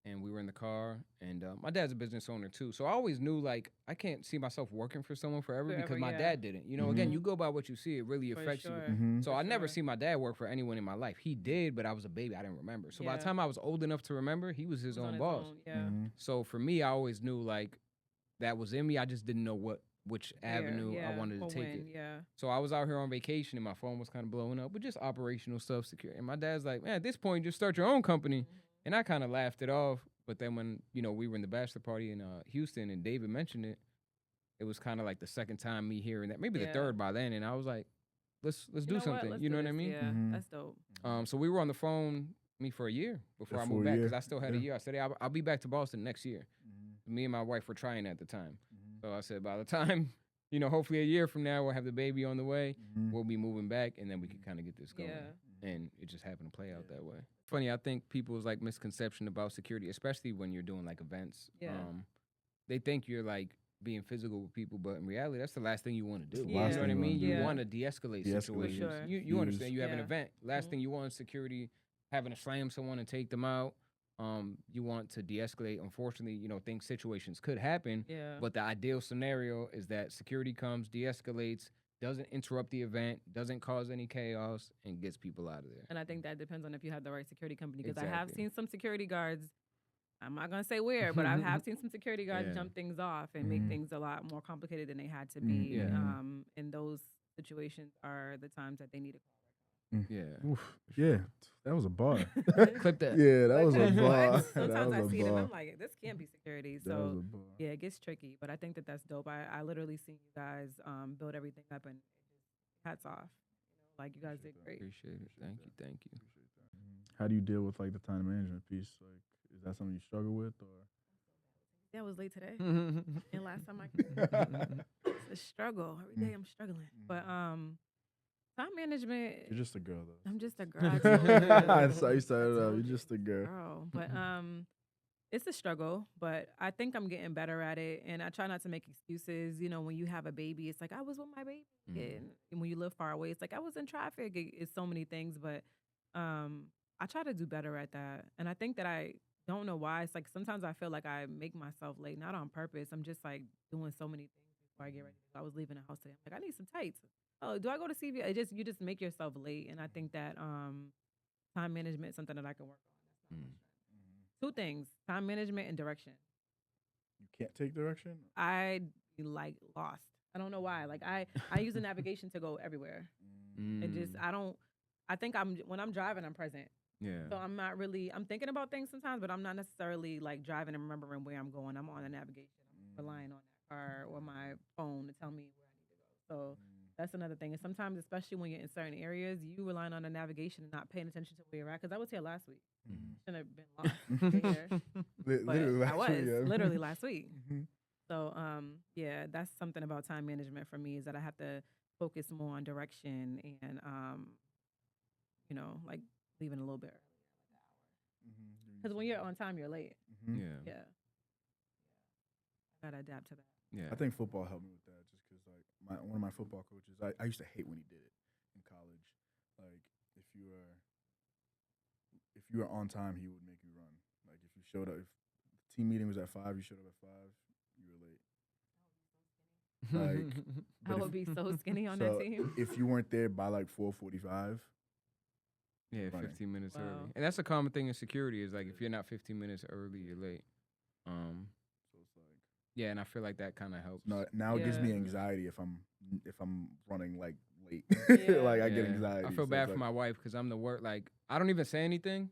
and we were in the car, and my dad's a business owner too. So I always knew, like, I can't see myself working for someone forever because my dad didn't. You know, again, you go by what you see, it really affects you. So I never see my dad work for anyone in my life. He did, but I was a baby, I didn't remember. So by the time I was old enough to remember, he was his own boss. So for me, I always knew, like, that was in me. I just didn't know which avenue I wanted to take it. So I was out here on vacation, and my phone was kind of blowing up with just operational stuff, security. And my dad's like, man, at this point, just start your own company. And I kind of laughed it off. But then when, you know, we were in the bachelor party in Houston and David mentioned it, it was kind of like the second time me hearing that, maybe the third by then. And I was like, let's do something. You know what I mean? Yeah, that's dope. So we were on the phone for a year before I moved back, because I still had a year. I said, hey, I'll be back to Boston next year. Me and my wife were trying at the time. So I said, by the time, you know, hopefully a year from now, we'll have the baby on the way. We'll be moving back, and then we can kind of get this going. And it just happened to play out that way. Funny, I think people's like misconception about security, especially when you're doing like events. They think you're like being physical with people, but in reality, that's the last thing you want to do. You know what I mean? You want to de-escalate situations. You understand you have an event. Last thing you want is security having to slam someone and take them out. You want to de-escalate. Unfortunately, you know, situations could happen. But the ideal scenario is that security comes, de-escalates, doesn't interrupt the event, doesn't cause any chaos, and gets people out of there. And I think that depends on if you have the right security company, because I have seen some security guards, I'm not going to say where, but I have seen some security guards jump things off and make things a lot more complicated than they had to be. And those situations are the times that they need a that was a bar. Clip that. Yeah, that was a bar. Sometimes I see them, I'm like, this can't be security. So yeah, it gets tricky, but I think that that's dope. I literally seen you guys build everything up, and hats off. You know, like, you guys did great. Appreciate it. Thank you. How do you deal with like the time management piece? Like, is that something you struggle with, or? Yeah, I was late today, and last time it's a struggle. Every day I'm struggling, but time management. You're just a girl, though. I'm just a girl. I saw you started out. You're just a girl. But it's a struggle, but I think I'm getting better at it, and I try not to make excuses. You know, when you have a baby, it's like, I was with my baby, and when you live far away, it's like, I was in traffic. It's so many things, but I try to do better at that, and I think that I don't know why. It's like sometimes I feel like I make myself late, not on purpose. I'm just like doing so many things before I get ready. I was leaving the house today. I'm like, I need some tights. Oh, do I go to CVS? You just make yourself late, and I think that time management is something that I can work on. Mm. Two things: time management and direction. You can't take direction. I be like lost. I don't know why. Like I use the navigation to go everywhere. And just I think when I'm driving, I'm present. Yeah. So I'm not really I'm thinking about things sometimes, but I'm not necessarily like driving and remembering where I'm going. I'm on the navigation. I'm relying on that car or my phone to tell me where I need to go. So that's another thing. And sometimes, especially when you're in certain areas, you relying on the navigation and not paying attention to where you're at. Because I was here last week. Shouldn't have been lost here. Literally I was last week, yeah. literally last week. Mhm. So yeah, that's something about time management for me is that I have to focus more on direction and like leaving a little bit early. Because when you're on time, you're late. Mhm. Yeah. Yeah. I gotta adapt to that. Yeah. I think football helped me with that, just because like one of my football coaches, I used to hate when he did it in college. Like if you were on time, he would make you run. Like if you showed up, if the team meeting was at 5, you showed up at 5, you were late. Like, I but would be so skinny on so that team. if you weren't there by like 4:45, Yeah, running. 15 minutes Wow. early. And that's a common thing in security is like if you're not 15 minutes early, you're late. so it's like Yeah, and I feel like that kind of helps. now it gives me Yeah. anxiety if I'm running like late. Yeah. Like I get Yeah. anxiety. I feel so it's bad for like, my wife because I'm the worst. Like, I don't even say anything.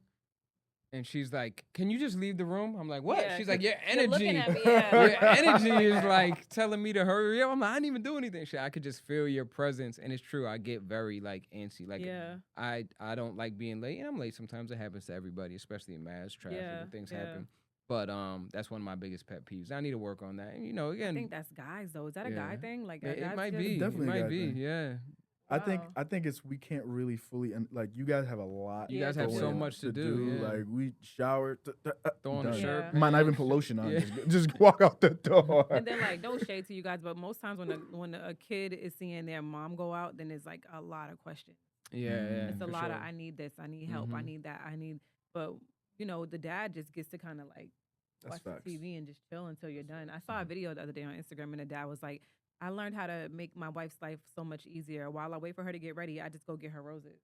And she's like, "Can you just leave the room?" I'm like, "What?" Yeah, She's like, "Your You're looking energy, at me, yeah. your energy is like telling me to hurry up." I'm like, "I didn't even do anything." Shit, I could just feel your presence, and it's true. I get very like antsy. Like, Yeah. I don't like being late, and I'm late sometimes. It happens to everybody, especially in mass traffic. Yeah, And things yeah. happen. But that's one of my biggest pet peeves. I need to work on that. And I again, think that's guys though. Is that a Yeah. guy thing? Like it guys might just- be. It Definitely a might guy be. thing. Yeah. I think Wow. it's we can't really fully like you guys have a lot. You guys have going so on much to do, yeah. Like we shower, Throw on a done. shirt. Yeah. Might not even pants. put lotion on. Yeah. Just walk out the door. And then like no shade to you guys, but most times when a kid is seeing their mom go out, then it's like a lot of questions. Yeah, yeah. It's a for lot of sure. I need this, I need help, I Mhm. need that, I need. But the dad just gets to kind of like That's watch the facts. TV and just chill until you're done. I saw a video the other day on Instagram, and the dad was like, "I learned how to make my wife's life so much easier. While I wait for her to get ready, I just go get her roses.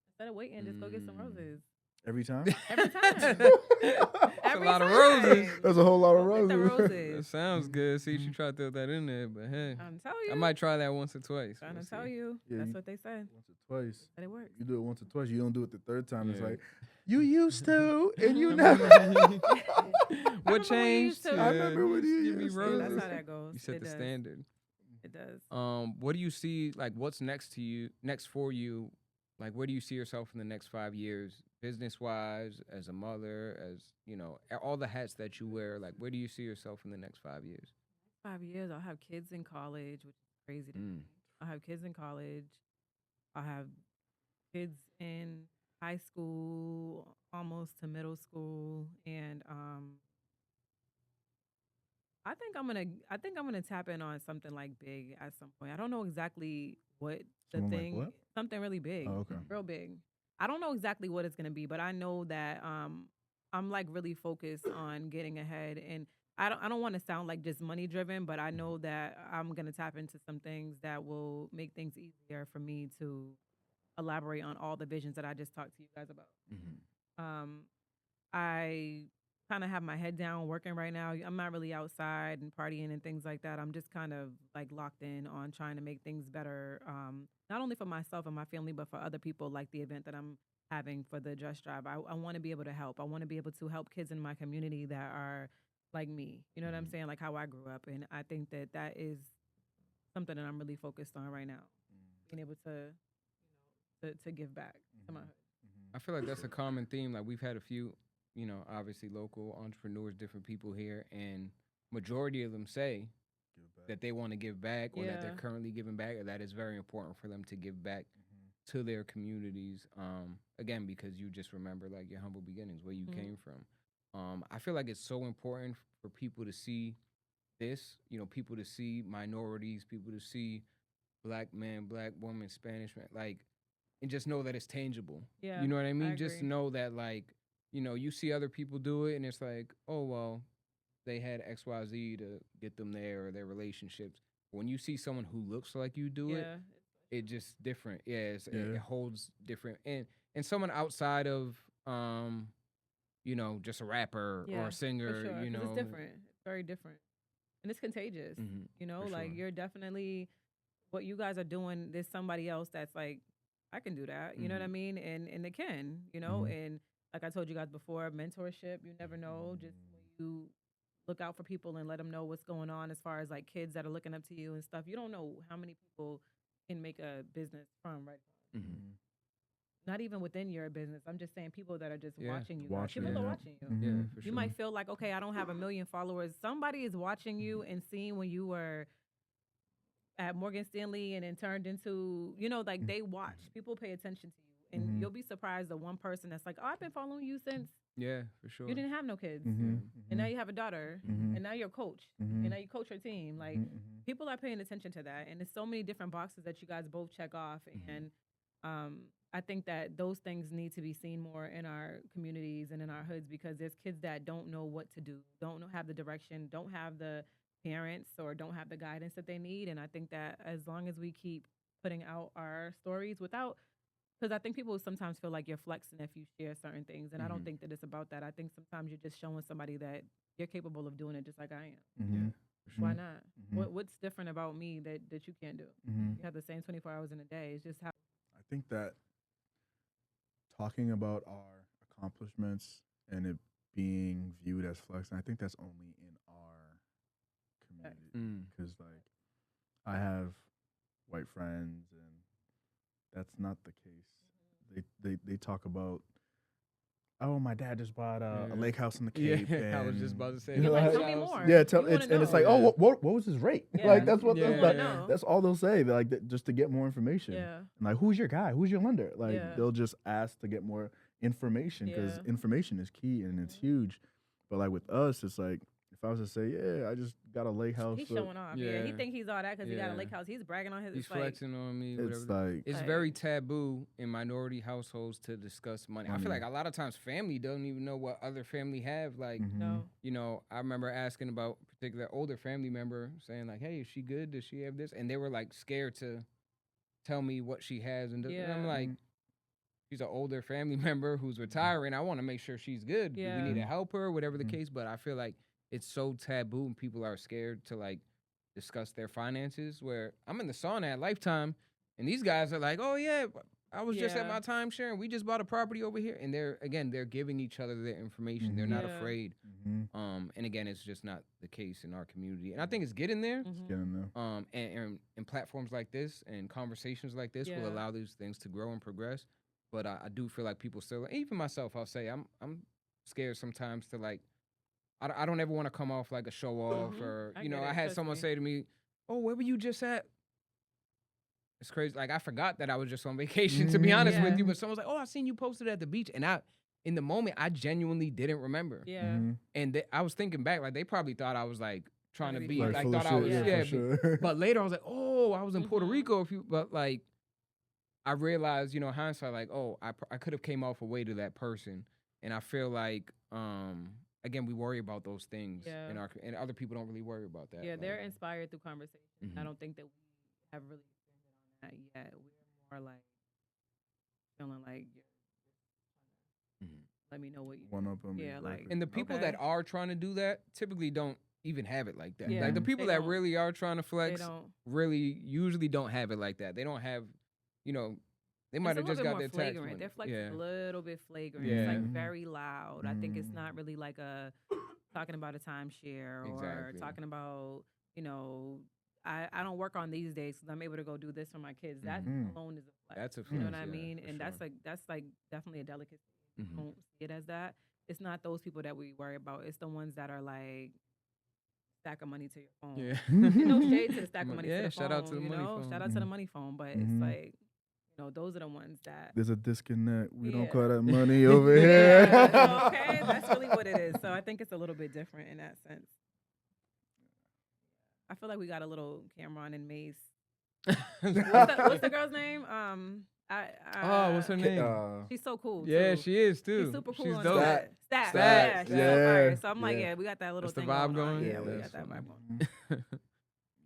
Instead of waiting, just go get some roses Every time. every time. That's Every a lot of time. roses. That's a whole lot of Go get the roses. That roses. sounds good. See, she tried to throw that in there, but hey, I'm telling you. I might try that once or twice. Trying We'll to tell see. you. Yeah, That's you- what they said. Once or twice. That it works. You do it once or twice. You don't do it the third time. It's Yeah. like you used to, and you Remember never. what when you changed? used to. I remember when just you give me used to. roses. That's how that goes. You set It the does. standard. It does. What do you see? Like, what's next for you? Like, where do you see yourself in the next 5 years, business wise, as a mother, as all the hats that you wear? Like, where do you see yourself in the next 5 years? 5 years, I'll have kids in college, which is crazy to me. I'll have kids in college. I'll have kids in high school, almost to middle school, and I think I'm gonna tap in on something like big at some point. I don't know exactly what the Something like thing. what? Something really big. Oh, okay. Real big. I don't know exactly what it's gonna be, but I know that I'm like really focused on getting ahead, and I don't want to sound like just money driven, but I know that I'm gonna tap into some things that will make things easier for me to elaborate on all the visions that I just talked to you guys about. I kind of have my head down working right now. I'm not really outside and partying and things like that. I'm just kind of like locked in on trying to make things better, not only for myself and my family, but for other people, like the event that I'm having for the dress drive. I want to be able to help. I want to be able to help kids in my community that are like me. You know what I'm saying? Like how I grew up. And I think that is something that I'm really focused on right now. Being able to give back to my hood. I feel like that's a common theme. Like we've had a few, obviously local entrepreneurs, different people here, and majority of them say that they want to give back or that they're Yeah. currently giving back, or that it's very important for them to give back to their communities. Again, because you just remember like your humble beginnings, where you came from. I feel like it's so important for people to see this, people to see minorities, people to see black man, black woman, Spanish man, like, and just know that it's tangible. Yeah, You know what I mean? I Just agree. know that, like, you see other people do it, and it's like, oh, well, they had XYZ to get them there, or their relationships. When you see someone who looks like you do it, Yeah. it just different. Yeah, Yeah. it holds different. And and someone outside of you know, just a rapper or Yeah, a singer, for sure. you 'Cause know. it's different. It's very different, and it's contagious. Mhm. You know, For like sure. you're definitely what you guys are doing. There's somebody else that's like, I can do that. You know what I mean? And they can. You know, and like I told you guys before, mentorship. You never know. Just when you look out for people and let them know what's going on as far as like kids that are looking up to you and stuff. You don't know how many people can make a business from right. Mhm. Not even within your business. I'm just saying people that are just Yeah. watching you. Watching, People are yeah. watching you. Yeah, for sure. You might feel like, okay, I don't have 1 million followers. Somebody is watching you and seeing when you were at Morgan Stanley and then turned into, you know, like they watch. People pay attention to you. And you'll be surprised the one person that's like, oh, I've been following you since Yeah, for sure. you didn't have no kids. Mm-hmm. And now you have a daughter. And now you're a coach. And now you coach your team. Like people are paying attention to that. And there's so many different boxes that you guys both check off. And I think that those things need to be seen more in our communities and in our hoods because there's kids that don't know what to do, have the direction, don't have the parents or don't have the guidance that they need. And I think that as long as we keep putting out our stories without, because I think people sometimes feel like you're flexing if you share certain things. And I don't think that it's about that. I think sometimes you're just showing somebody that you're capable of doing it just like I am. Why not? What's different about me that you can't do? You have the same 24 hours in a day. It's just how. I think that talking about our accomplishments and it being viewed as flexing, I think that's only in our community. Because like I have white friends and that's not the case. They talk about, oh, my dad just bought a lake house in the Cape. Yeah, and I was just about to say. you know, Like, tell me more. Yeah, You wanna and it's know. like, oh, what was his rate? Yeah. Like that's what Yeah. that's all they'll say. They're like just to get more information. Yeah. And like, who's your guy? Who's your lender? Like Yeah. they'll just ask to get more information because Yeah. information is key and it's huge. But like with us, it's like if I was to say, yeah, I just got a lake house. He's showing off. Yeah. He Yeah. think he's all that because he got a Yeah. lake house. He's bragging on his. He's It's like, flexing on me. It's Whatever. like It's Like- very taboo in minority households to discuss money. I feel Money. like a lot of times family doesn't even know what other family have. Like, no. you know, I remember asking about a particular older family member saying like, "Hey, is she good? Does she have this?" And they were like scared to tell me what she has, and Yeah. I'm like, she's an older family member who's retiring. I want to make sure she's good. Yeah. We need to help her, whatever the case. But I feel like it's so taboo, and people are scared to like discuss their finances. Where I'm in the sauna at Lifetime, and these guys are like, "Oh yeah, I was just at Yeah. my timeshare, and we just bought a property over here." And they're giving each other their information. They're not Yeah. afraid. And again, it's just not the case in our community. And I think it's getting there. Mhm. getting there. And platforms like this and conversations like this Yeah. will allow these things to grow and progress. But I do feel like people still, even myself, I'll say I'm scared sometimes to like, I don't ever want to come off like a show off or, I you know, get it, I had trust someone me. say to me, "Oh, where were you just at?" It's crazy. Like I forgot that I was just on vacation, to be honest with you. Yeah. But someone's like, "Oh, I seen you posted at the beach," and in the moment, I genuinely didn't remember. Yeah. And I was thinking back, like they probably thought I was like trying to be Like like full of thought I was shit, yeah, for sure. But later I was like, "Oh, I was in Puerto Mhm. Rico." But like I realized, you know, hindsight, like, oh, I could have came off a way to that person, and I feel like again we worry about those things, Yeah. and other people don't really worry about that. Yeah, like, they're inspired through conversation. I Mhm. don't think that we have really expanded on that yet. We're more like feeling like you're Mhm. let me know what you One up on me. Yeah, like- exactly. And the people Okay. that are trying to do that typically don't even have it like that. Yeah, Like the people they that don't. really are trying to they flex don't. really usually don't have it like that. They don't have, you know, they might It's a have little just bit got more their tax flagrant. money. They're flexing Yeah. a little bit flagrant. Yeah. It's like Mhm. very loud. I think it's Mhm. not really like a talking about a timeshare or Exactly. talking about, you know, I don't work on these days because I'm able to go do this for my kids. That alone is a flex. That's a You know flex, what I yeah, mean? for And sure. that's like definitely a delicacy. Mhm. Don't see it as that. It's not those people that we worry about. It's the ones that are like stack of money to your phone. Yeah. And no shade to the stack of money to Yeah, the shout out to phone, the you money know? phone. Shout out to the money phone. But it's like, you know, those are the ones that There's a disconnect. We don't Yeah. call that money over Yeah, here. that's okay. That's really what it is. So I think it's a little bit different in that sense. I feel like we got a little Cameron and Mace. What's the girl's name? Oh, what's her name? She's so cool. Yeah, too. she is too. She's super cool. She's on dope. set. Stat. Stat. Yeah, she's so Yeah. fire. So I'm like, Yeah. yeah, we got that little That's the thing vibe going on. going? Yeah, we got That's that funny. vibe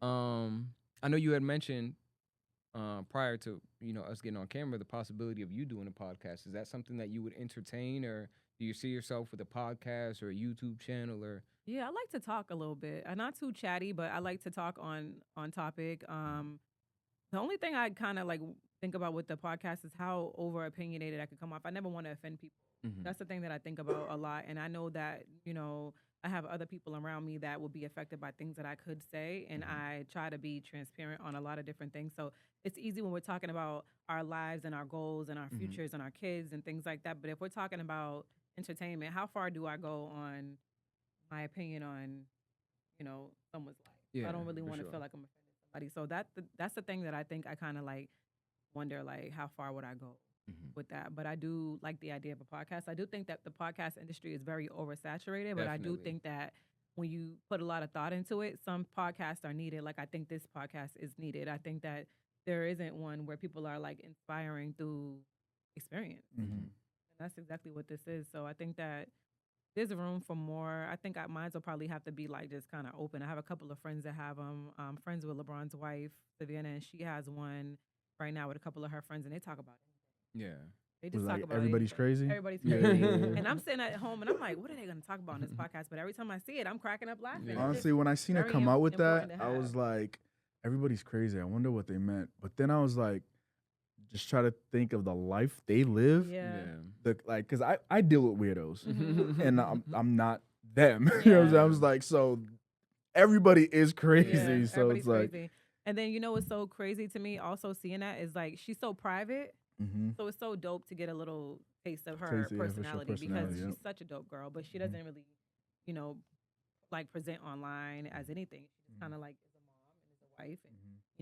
going. I know you had mentioned prior to us getting on camera, the possibility of you doing a podcast. Is that something that you would entertain, or do you see yourself with a podcast or a YouTube channel? Or Yeah, I like to talk a little bit. I'm not too chatty, but I like to talk on topic. The only thing I kind of like think about with the podcast is how over opinionated I could come off. I never want to offend people. That's the thing that I think about a lot. And I know that, I have other people around me that will be affected by things that I could say. And I try to be transparent on a lot of different things. So it's easy when we're talking about our lives and our goals and our futures and our kids and things like that. But if we're talking about entertainment, how far do I go on my opinion on, someone's life? Yeah, I don't really for want to sure. feel like I'm offending somebody. So that's the thing that I think I kind of like wonder, like, how far would I go with that? But I do like the idea of a podcast. I do think that the podcast industry is very oversaturated, but I do Definitely. think that when you put a lot of thought into it, some podcasts are needed. Like, I think this podcast is needed. I think that there isn't one where people are like inspiring through experience. And that's exactly what this is. So I think that there's room for more. I think mine will probably have to be like just kind of open. I have a couple of friends that have them. Friends with LeBron's wife, Savannah, and she has one right now with a couple of her friends, and they talk about it. Yeah. They Was just talk like about everybody's anything. crazy. Everybody's Yeah, crazy. yeah, yeah. And I'm sitting at home and I'm like, what are they going to talk about on this podcast? But every time I see it, I'm cracking up laughing. Yeah. It's Honestly, just when I seen her very come out with that, important to I was have. like, everybody's crazy. I wonder what they meant. But then I was like, just try to think of the life they live. Yeah. Because I deal with weirdos, Mhm. and I'm not them. You know what I'm saying? I was like, so everybody is crazy. Yeah, So everybody's it's like, crazy. And then what's so crazy to me also seeing that is like she's so private. So it's so dope to get a little taste of her Taste, yeah, for sure, personality because personality, she's yep. such a dope girl, but she doesn't really, like present online as anything. She just kind of like is a mom and is a wife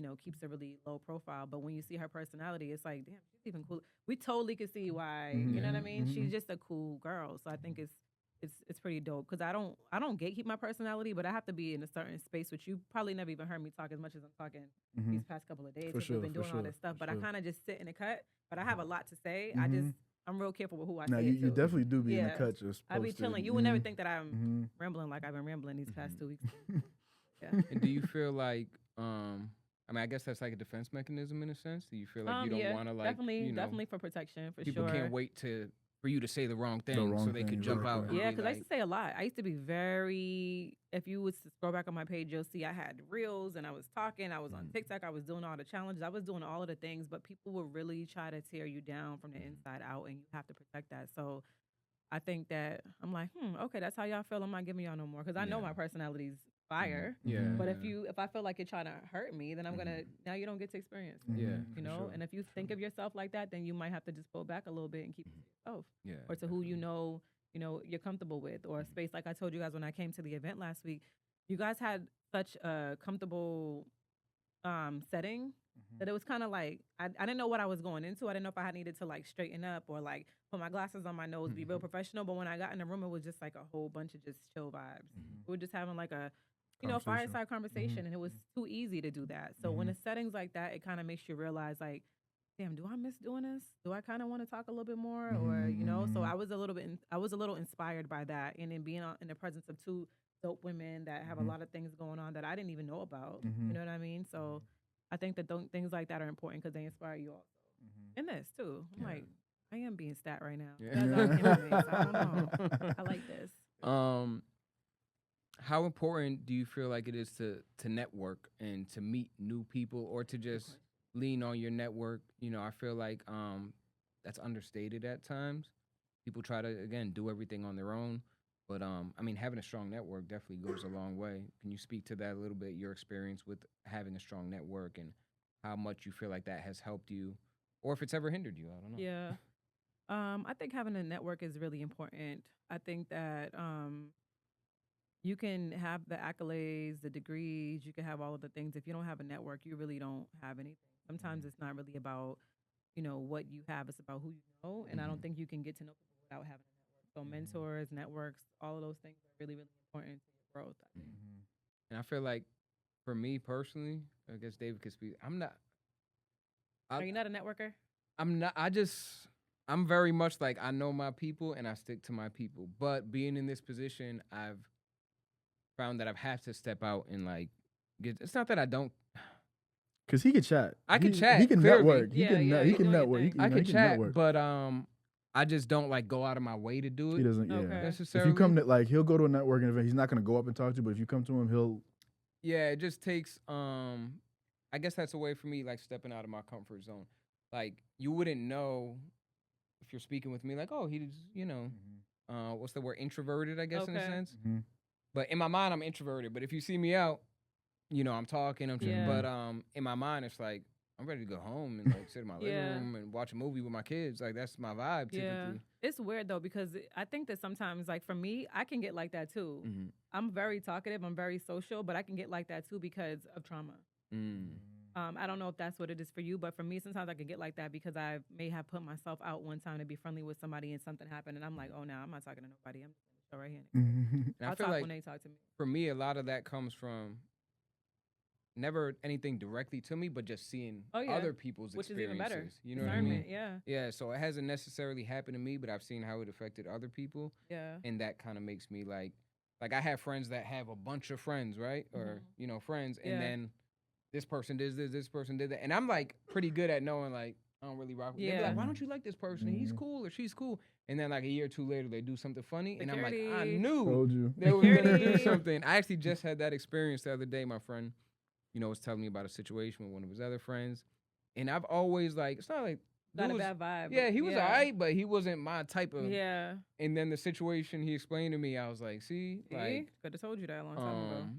and, keeps a really low profile. But when you see her personality, it's like, damn, she's even cool. We totally could see why, you know what I mean? She's just a cool girl. So I think it's pretty dope because I don't gatekeep my personality, but I have to be in a certain space, which you probably never even heard me talk as much as I'm talking these past couple of days For because sure, we've been for doing all sure, this stuff. for But I sure. kind of just sit in the cut. But I have a lot to say. Mhm. I'm real careful with who I Now say you it to. definitely do be in the Yeah. cut. Just I be posted. chilling. You would never think that I'm Mhm. rambling like I've been rambling these past 2 weeks. Yeah. And do you feel like, I mean, I guess that's like a defense mechanism in a sense. Do you feel like you don't Yeah, want to like, definitely for protection, for people sure. can't wait for you to say the wrong thing wrong so they thing, could jump out? exactly. And Yeah, be because I used like, to say a lot. I used to be very. If you was to scroll back on my page, you'll see I had reels and I was talking. I was on TikTok. I was doing all the challenges. I was doing all of the things, but people will really try to tear you down from the inside out, and you have to protect that. So I think that I'm like, okay, that's how y'all feel. I'm not giving y'all no more because I know Yeah. my personality's fire. yeah. But yeah. if I feel like you're trying to hurt me, then I'm gonna now you don't get to experience it. Yeah, You know, sure, and if you think of yourself like that, then you might have to just pull back a little bit and keep it to yourself Yeah. or to who you know you're comfortable with, or a space like I told you guys when I came to the event last week. You guys had such a comfortable setting that it was kind of like I didn't know what I was going into. I didn't know if I needed to like straighten up or like put my glasses on my nose, be real professional. But when I got in the room, it was just like a whole bunch of just chill vibes. We were just having like a Conversation. fireside conversation, and it was too easy to do that. So when it's settings like that, it kind of makes you realize like, damn, do I miss doing this? Do I kind of want to talk a little bit more, or So I was a little inspired by that, and then being in the presence of two dope women that have a lot of things going on that I didn't even know about. You know what I mean? So I think that things like that are important because they inspire you also. And this too. I'm like, I am being stat right now. Yeah. You guys are killing me, so I don't know. I like this. How important do you feel like it is to network and to meet new people, or to just lean on your network? I feel like that's understated at times. People try to, again, do everything on their own. But, I mean, having a strong network definitely goes a long way. Can you speak to that a little bit, your experience with having a strong network and how much you feel like that has helped you, or if it's ever hindered you? I don't know. Yeah. I think having a network is really important. I think that you can have the accolades, the degrees, you can have all of the things. If you don't have a network, you really don't have anything. Sometimes it's not really about, what you have, it's about who you know. And I don't think you can get to know people without having a network. So mentors, networks, all of those things are really, really important to your growth, I think. And I feel like, for me personally, I guess David could speak. Are you not a networker? I'm not. I'm very much like, I know my people and I stick to my people. But being in this position, I've found that I've had to step out and like it's not that I don't. Cause he can chat. I can He chat, can clearly. network. He Yeah, can. yeah, He you can doing your network. He, thing. you I know, can he chat, network. but I just don't like go out of my way to do it. He doesn't. Yeah. Okay. If Necessarily. you come to like, he'll go to a networking event. He's not gonna go up and talk to you, but if you come to him, he'll. Yeah, it just takes I guess that's a way for me, like stepping out of my comfort zone. Like you wouldn't know if you're speaking with me, like, oh, he's, what's the word, introverted, I guess, in a Okay. sense. Mhm. But in my mind, I'm introverted. But if you see me out, I'm talking, Yeah. but in my mind, it's like I'm ready to go home and like sit in my living Yeah. room and watch a movie with my kids. Like that's my vibe Yeah. typically. It's weird though because I think that sometimes, like for me, I can get like that too. Mhm. I'm very talkative. I'm very social, but I can get like that too because of trauma. Mm. I don't know if that's what it is for you, but for me, sometimes I can get like that because I may have put myself out one time to be friendly with somebody and something happened, and I'm like, oh, no, I'm not talking to nobody. I'm just gonna show right here. And I I'll feel talk like when they talk to me. for me, a lot of that comes from never anything directly to me, but just seeing other people's Which is experiences. even better. You know what I mean? Discernment, yeah. Yeah, so it hasn't necessarily happened to me, but I've seen how it affected other people, Yeah. and that kind of makes me like I have friends that have a bunch of friends, right? Or friends, and Yeah. then this person did this person did that, and I'm like pretty good at knowing like I don't really rock with. They be Yeah. like, why don't you like this person? He's Mhm. cool or she's cool, and then like a year or two later they do something funny, and I'm like, I Security. knew Told you. they were gonna do Security. something. I actually just had that experience the other day. My friend, was telling me about a situation with one of his other friends, and I've always like it's not like Not dude a was- bad vibe. yeah, he was alright, but he wasn't my type of. Yeah. And then the situation he explained to me, I was like, see, like, Could have told you that a long time ago.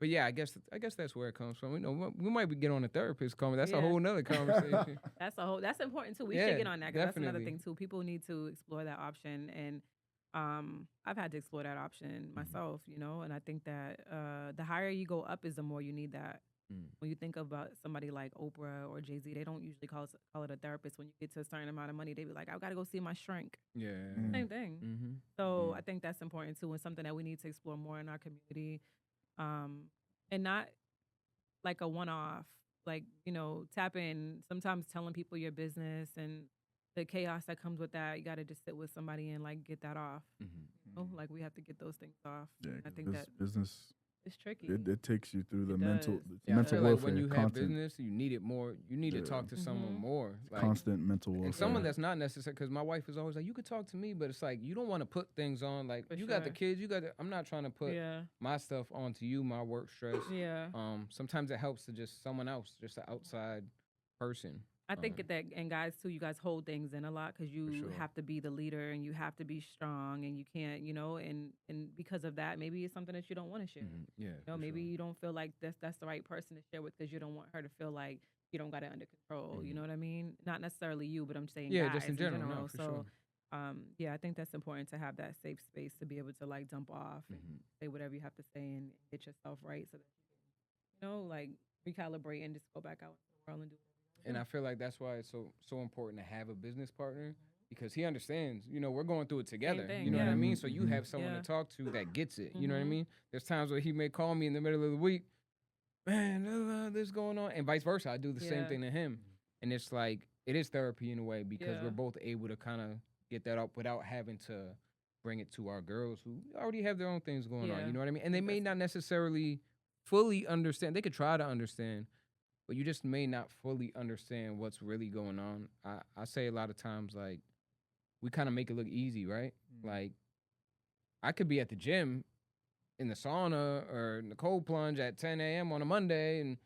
but yeah, I guess that's where it comes from. We might be getting on a therapist comment. That's a Yeah. whole nother conversation. That's important too. We Yeah, should get on that because that's another definitely. thing too. People need to explore that option, and I've had to explore that option myself, and I think that the higher you go up is the more you need that. When you think about somebody like Oprah or Jay-Z, they don't usually call it a therapist. When you get to a certain amount of money, they be like, I've got to go see my shrink. Yeah. Same thing. Mm-hmm. So I think that's important too, and something that we need to explore more in our community, and not like a one-off. Like tap in. Sometimes telling people your business and the chaos that comes with that, you got to just sit with somebody and like get that off. Like we have to get those things off. Yeah, I 'cause think that business. it's tricky. It takes you through the It mental does. Yeah, I mental feel like warfare. when you have constant, business, you need it more. You need to talk to someone more. Like, constant mental warfare. and someone that's not necessary, because my wife is always like, you could talk to me, but it's like you don't want to put things on. Like For you got the sure. kids, I'm not trying to put Yeah. my stuff onto you, my work stress. Yeah. Sometimes it helps to just someone else, just an outside person. I think that, and guys too, you guys hold things in a lot because you sure. have to be the leader and you have to be strong and you can't, and because of that, maybe it's something that you don't want to share. Yeah. Maybe you don't feel like that's the right person to share with because you don't want her to feel like you don't got it under control. You know what I mean? Not necessarily you, but I'm saying Yeah, guys just in general. No, for so, sure. yeah, I think that's important to have that safe space to be able to like dump off and say whatever you have to say and get yourself right so that you can, like recalibrate and just go back out into the world and do. And I feel like that's why it's so important to have a business partner because he understands, we're going through it together. thing, You know what I yeah. mean? So you have someone to talk to that gets it. You know what I mean? There's times where he may call me in the middle of the week, man, this going on, and vice versa. I do the same thing to him. And it's like, it is therapy in a way because we're both able to kind of get that up without having to bring it to our girls who already have their own things going on. You know what I mean? And they may not necessarily fully understand. They could try to understand, but you just may not fully understand what's really going on. I say a lot of times, like, we kind of make it look easy, right? Like, I could be at the gym in the sauna or in the cold plunge at 10 a.m. on a Monday and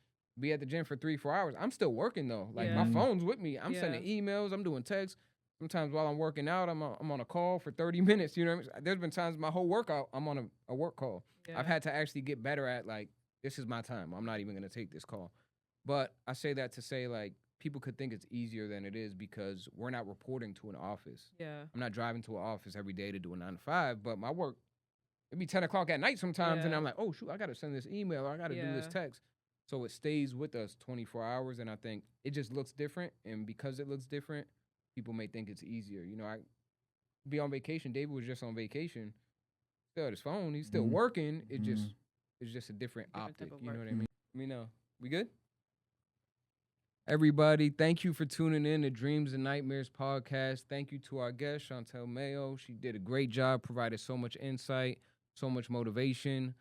be at the gym for 3-4 hours. I'm still working, though. Like, my phone's with me. I'm sending emails. I'm doing texts. Sometimes while I'm working out, I'm on a call for 30 minutes. You know what I mean? There's been times my whole workout, I'm on a work call. Yeah. I've had to actually get better at, like, this is my time. I'm not even going to take this call. But I say that to say, like, people could think it's easier than it is because we're not reporting to an office. Yeah. I'm not driving to an office every day to do a 9 to 5, but my work, it'd be 10 o'clock at night sometimes, and I'm like, oh, shoot, I got to send this email or I got to do this text. So it stays with us 24 hours, and I think it just looks different, and because it looks different, people may think it's easier. I be on vacation. David was just on vacation. Still at his phone. He's still working. It's just a different optic. type of You know work. what I mean? Let me know. We good? Everybody, thank you for tuning in to Dreams and Nightmares podcast. Thank you to our guest, Chantel Mayo. She did a great job, provided so much insight, so much motivation.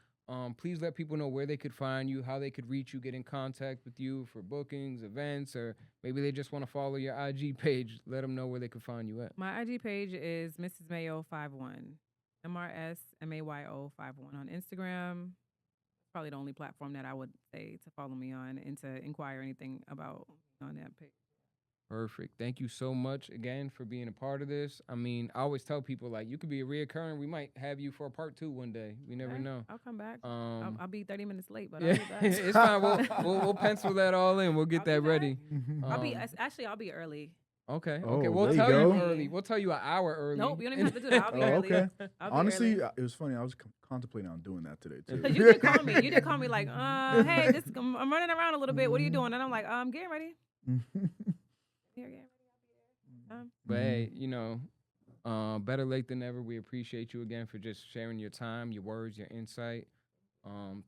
Please let people know where they could find you, how they could reach you, get in contact with you for bookings, events, or maybe they just want to follow your IG page. Let them know where they could find you at. My IG page is Mrs. Mayo 51, MRSMAYO 51 on Instagram. Probably the only platform that I would say to follow me on and to inquire anything about on that page. Perfect. Thank you so much again for being a part of this. I mean, I always tell people, like, you could be a reoccurring. We might have you for a part 2 one day. We never Okay, know. I'll come back. I'll be 30 minutes late, but I'll Yeah, be back. it's fine. We'll pencil that all in. We'll get I'll that be ready. I'll be early. Okay. Oh, Okay. We'll there you tell you go. early. We'll tell you an hour early. Nope, you don't even have to do that. I'll be Oh, early. okay. I'll be Honestly, early. it was funny. I was contemplating on doing that today too. 'Cause you did call me. You did call me like, hey, I'm running around a little bit. What are you doing? And I'm like, I'm getting ready. Here, getting ready. But hey, you know, better late than never. We appreciate you again for just sharing your time, your words, your insight.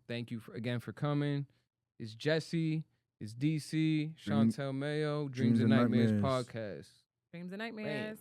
Thank you again for coming. It's Jesse. It's DC. Chantel Mayo. Dreams and Nightmares podcast. Dreams and Nightmares.